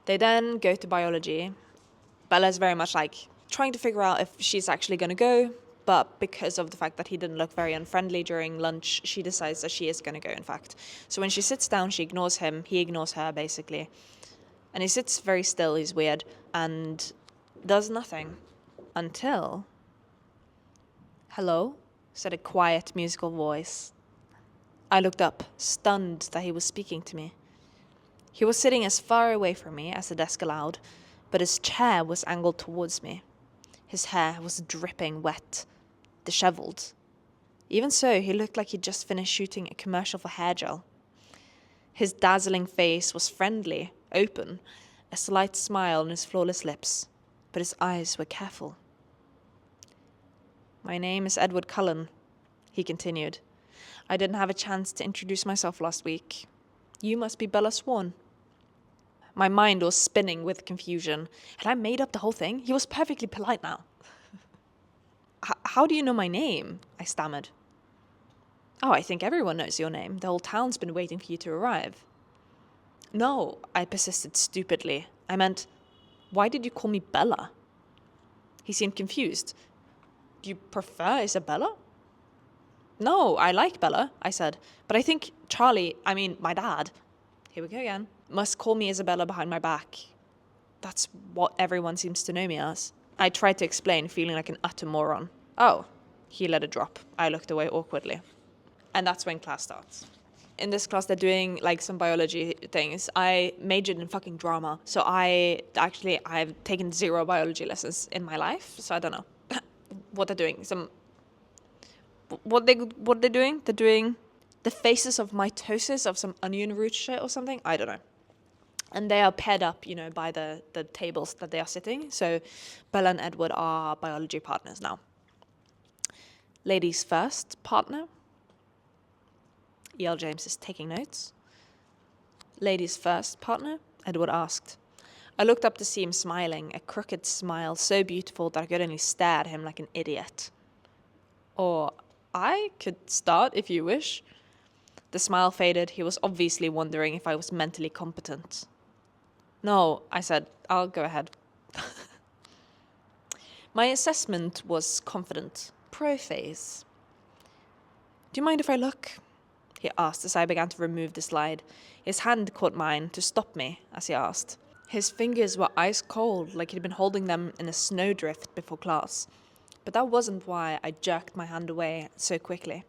They then go to biology. Bella's very much like trying to figure out if she's actually going to go, but because of the fact that he didn't look very unfriendly during lunch, she decides that she is going to go, in fact. So when she sits down, she ignores him, he ignores her, basically. And he sits very still, he's weird, and does nothing. Until... Hello? Said a quiet, musical voice. I looked up, stunned that he was speaking to me. He was sitting as far away from me as the desk allowed, but his chair was angled towards me. His hair was dripping wet, disheveled. Even so, he looked like he'd just finished shooting a commercial for hair gel. His dazzling face was friendly, open, a slight smile on his flawless lips, but his eyes were careful. My name is Edward Cullen, he continued. I didn't have a chance to introduce myself last week. You must be Bella Swan. My mind was spinning with confusion. Had I made up the whole thing? He was perfectly polite now. How do you know my name? I stammered. Oh, I think everyone knows your name. The whole town's been waiting for you to arrive. No, I persisted stupidly. I meant, why did you call me Bella? He seemed confused. Do you prefer Isabella? No, I like Bella, I said. But I think my dad, here we go again, must call me Isabella behind my back. That's what everyone seems to know me as. I tried to explain, feeling like an utter moron. Oh, he let it drop. I looked away awkwardly. And that's when class starts. In this class, they're doing like some biology things. I majored in fucking drama. So I've taken 0 biology lessons in my life. So I don't know what they're doing. What they're doing? They're doing the phases of mitosis of some onion root shit or something. I don't know. And they are paired up, by the tables that they are sitting. So Bella and Edward are biology partners now. Ladies first, partner. E.L. James is taking notes. Ladies first, partner, Edward asked. I looked up to see him smiling, a crooked smile so beautiful that I could only stare at him like an idiot. Or I could start if you wish. The smile faded. He was obviously wondering if I was mentally competent. No, I said, I'll go ahead. My assessment was confident. Pro-phase. Do you mind if I look? He asked as I began to remove the slide. His hand caught mine to stop me as he asked. His fingers were ice cold, like he'd been holding them in a snowdrift before class. But that wasn't why I jerked my hand away so quickly.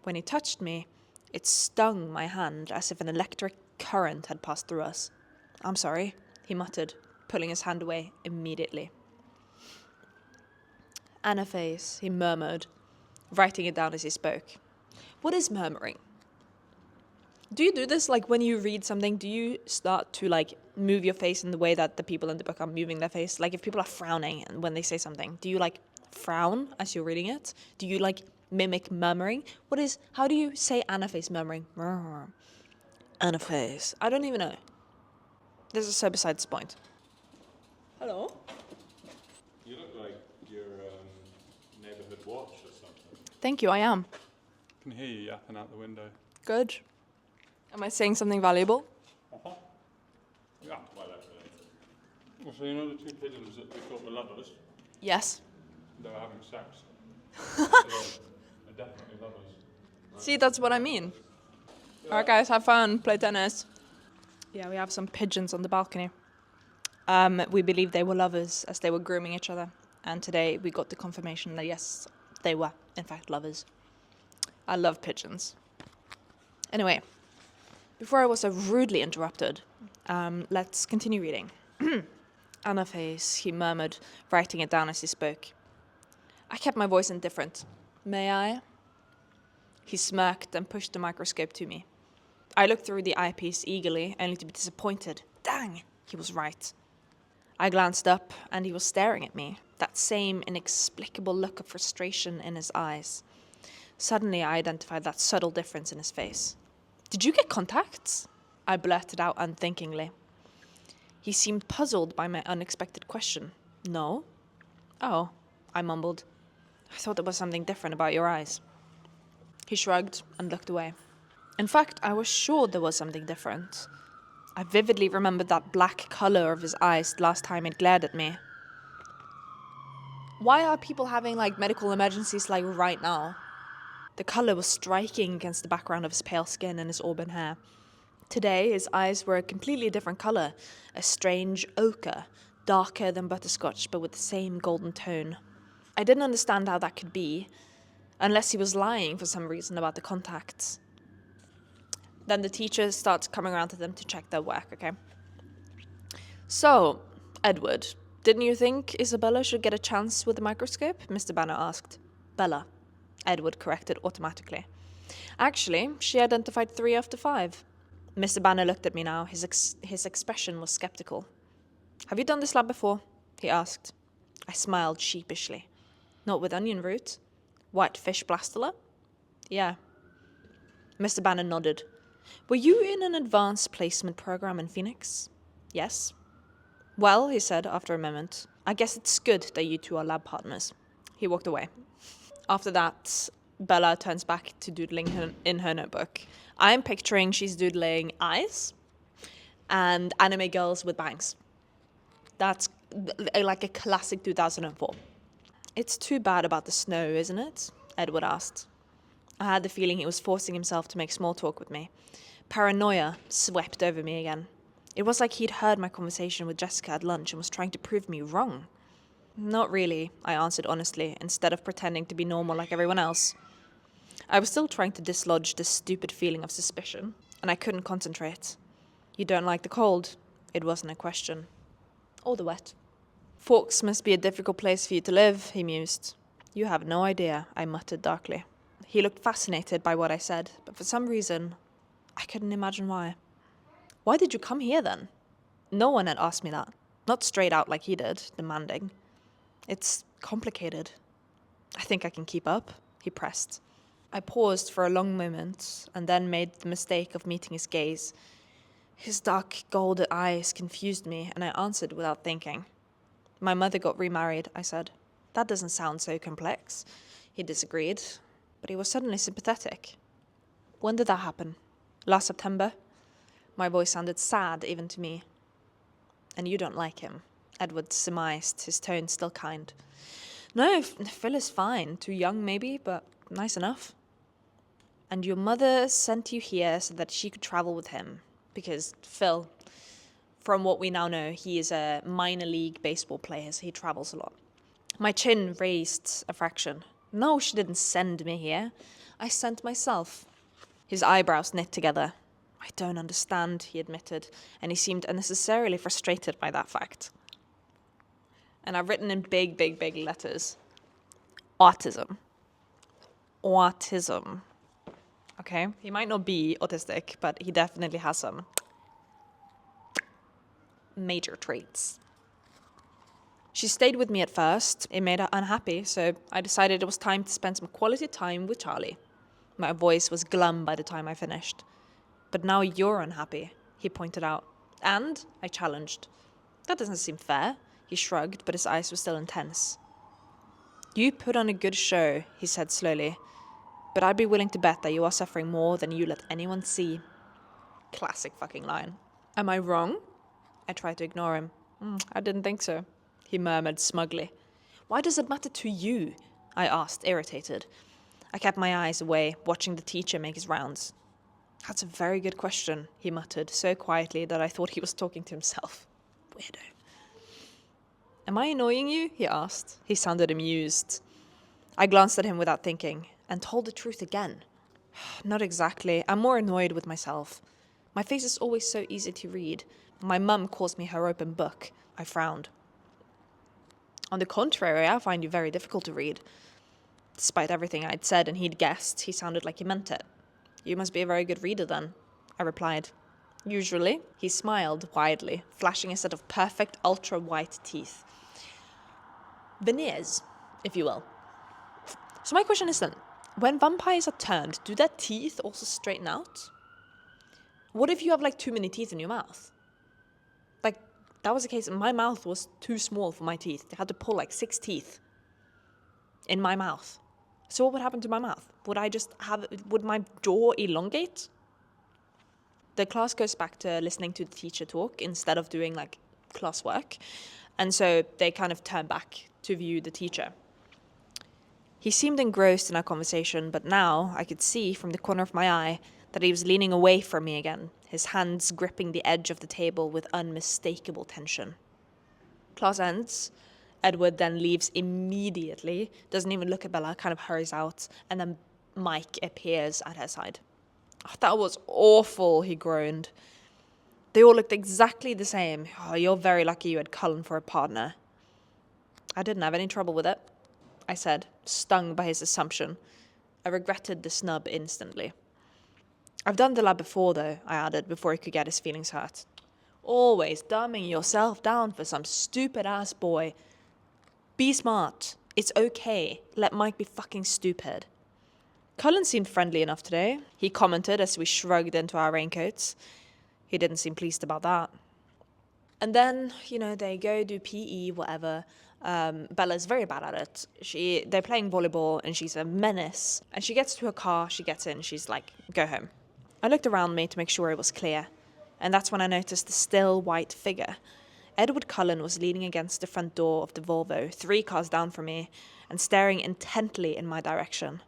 When he touched me, it stung my hand as if an electric current had passed through us. I'm sorry, he muttered, pulling his hand away immediately. Anaphase, he murmured, writing it down as he spoke. What is murmuring? Do you do this, like when you read something, do you start to like move your face in the way that the people in the book are moving their face? Like if people are frowning and when they say something, do you like frown as you're reading it? Do you like mimic murmuring? How do you say anaphase murmuring? Anaphase. I don't even know. This is so besides the point. Hello? You look like your neighborhood watch or something. Thank you, I am. I can hear you yapping out the window. Good. Am I saying something valuable? Uh-huh. Yeah. Twilight related. Well, so you know the two pigeons that we thought were lovers? Yes. They were having sex. They're definitely lovers. See, that's what I mean. Alright guys, have fun, play tennis. Yeah, we have some pigeons on the balcony. We believe they were lovers as they were grooming each other. And today we got the confirmation that yes, they were in fact lovers. I love pigeons. Anyway, before I was so rudely interrupted, let's continue reading. Anaphase, he murmured, writing it down as he spoke. I kept my voice indifferent. May I? He smirked and pushed the microscope to me. I looked through the eyepiece eagerly, only to be disappointed. Dang, he was right. I glanced up, and he was staring at me, that same inexplicable look of frustration in his eyes. Suddenly, I identified that subtle difference in his face. Did you get contacts? I blurted out unthinkingly. He seemed puzzled by my unexpected question. No? Oh, I mumbled. I thought there was something different about your eyes. He shrugged and looked away. In fact, I was sure there was something different. I vividly remembered that black color of his eyes the last time it glared at me. Why are people having, medical emergencies, right now? The color was striking against the background of his pale skin and his auburn hair. Today, his eyes were a completely different color, a strange ochre, darker than butterscotch, but with the same golden tone. I didn't understand how that could be, unless he was lying for some reason about the contacts. Then the teacher starts coming around to them to check their work, okay? So, Edward, didn't you think Isabella should get a chance with the microscope? Mr. Banner asked. Bella, Edward corrected automatically. Actually, she identified 3 after 5. Mr. Banner looked at me now. His expression was skeptical. Have you done this lab before? He asked. I smiled sheepishly. Not with onion root? White fish blastula? Yeah. Mr. Banner nodded. Were you in an advanced placement program in Phoenix? Yes. Well, he said after a moment, I guess it's good that you two are lab partners. He walked away. After that, Bella turns back to doodling in her notebook. I'm picturing she's doodling eyes and anime girls with bangs. That's like a classic 2004. It's too bad about the snow, isn't it? Edward asked. I had the feeling he was forcing himself to make small talk with me. Paranoia swept over me again. It was like he'd heard my conversation with Jessica at lunch and was trying to prove me wrong. Not really, I answered honestly, instead of pretending to be normal like everyone else. I was still trying to dislodge this stupid feeling of suspicion, and I couldn't concentrate. You don't like the cold? It wasn't a question. Or the wet. Forks must be a difficult place for you to live, he mused. You have no idea, I muttered darkly. He looked fascinated by what I said, but for some reason, I couldn't imagine why. Why did you come here then? No one had asked me that. Not straight out like he did, demanding. It's complicated. I think I can keep up, he pressed. I paused for a long moment and then made the mistake of meeting his gaze. His dark golden eyes confused me, and I answered without thinking. My mother got remarried, I said. That doesn't sound so complex. He disagreed, but he was suddenly sympathetic. When did that happen? Last September? My voice sounded sad even to me. And you don't like him, Edward surmised, his tone still kind. No, Phil is fine. Too young maybe, but nice enough. And your mother sent you here so that she could travel with him. Because Phil, from what we now know, he is a minor league baseball player, so he travels a lot. My chin raised a fraction. No, she didn't send me here. I sent myself. His eyebrows knit together. I don't understand, he admitted, and he seemed unnecessarily frustrated by that fact. And I've written in big, big, big letters. Autism. Autism. Okay? He might not be autistic, but he definitely has some major traits. She stayed with me at first. It made her unhappy, so I decided it was time to spend some quality time with Charlie. My voice was glum by the time I finished. But now you're unhappy, he pointed out. And? I challenged. That doesn't seem fair. He shrugged, but his eyes were still intense. You put on a good show, he said slowly. But I'd be willing to bet that you are suffering more than you let anyone see. Classic fucking line. Am I wrong? I tried to ignore him. I didn't think so, he murmured smugly. Why does it matter to you? I asked, irritated. I kept my eyes away, watching the teacher make his rounds. That's a very good question, he muttered, so quietly that I thought he was talking to himself. Weirdo. Am I annoying you? He asked. He sounded amused. I glanced at him without thinking, and told the truth again. Not exactly. I'm more annoyed with myself. My face is always so easy to read. My mum calls me her open book. I frowned. On the contrary, I find you very difficult to read. Despite everything I'd said and he'd guessed, he sounded like he meant it. You must be a very good reader then, I replied. Usually. He smiled widely, flashing a set of perfect ultra-white teeth. Veneers, if you will. So my question is then, when vampires are turned, do their teeth also straighten out? What if you have like too many teeth in your mouth? Like, that was the case. My mouth was too small for my teeth. I had to pull like 6 teeth in my mouth. So what would happen to my mouth? Would my jaw elongate? The class goes back to listening to the teacher talk instead of doing like classwork. And so they kind of turn back to view the teacher. He seemed engrossed in our conversation, but now I could see from the corner of my eye that he was leaning away from me again, his hands gripping the edge of the table with unmistakable tension. Class ends. Edward then leaves immediately, doesn't even look at Bella, kind of hurries out, and then Mike appears at her side. Oh, that was awful, he groaned. They all looked exactly the same. Oh, you're very lucky you had Cullen for a partner. I didn't have any trouble with it, I said, stung by his assumption. I regretted the snub instantly. I've done the lab before, though, I added, before he could get his feelings hurt. Always dumbing yourself down for some stupid-ass boy. Be smart. It's okay. Let Mike be fucking stupid. Cullen seemed friendly enough today, he commented as we shrugged into our raincoats. He didn't seem pleased about that. And then, they go do PE, whatever. Bella's very bad at it. They're playing volleyball and she's a menace. And she gets to her car, she gets in, she's like, go home. I looked around me to make sure it was clear. And that's when I noticed the still white figure. Edward Cullen was leaning against the front door of the Volvo, 3 cars down from me, and staring intently in my direction.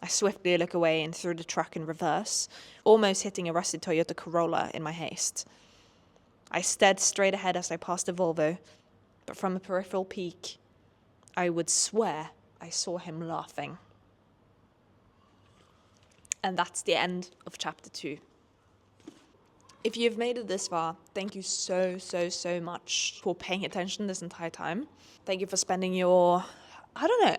I swiftly looked away and threw the truck in reverse, almost hitting a rusty Toyota Corolla in my haste. I stared straight ahead as I passed the Volvo, but from a peripheral peek, I would swear I saw him laughing. And that's the end of chapter 2. If you've made it this far, thank you so much for paying attention this entire time. Thank you for spending your,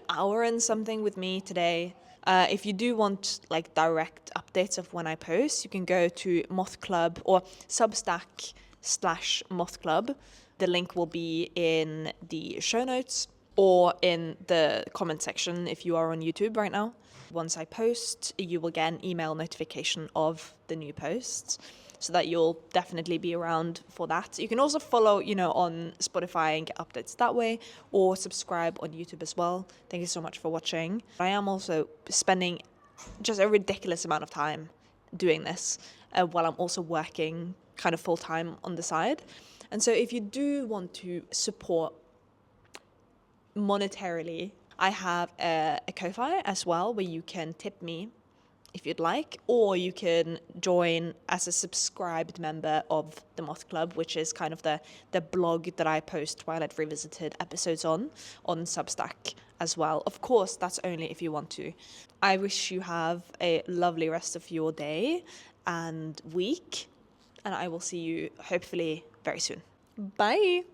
hour and something with me today. If you do want like direct updates of when I post, you can go to Moth Club or Substack/Moth Club. The link will be in the show notes or in the comment section if you are on YouTube right now. Once I post, you will get an email notification of the new posts, so that you'll definitely be around for that. You can also follow, on Spotify and get updates that way, or subscribe on YouTube as well. Thank you so much for watching. I am also spending just a ridiculous amount of time doing this while I'm also working kind of full-time on the side. And so if you do want to support monetarily, I have a Ko-fi as well, where you can tip me if you'd like, or you can join as a subscribed member of the Moth Club, which is kind of the blog that I post Twilight Revisited episodes on Substack as well. Of course, that's only if you want to. I wish you have a lovely rest of your day and week, and I will see you hopefully very soon. Bye!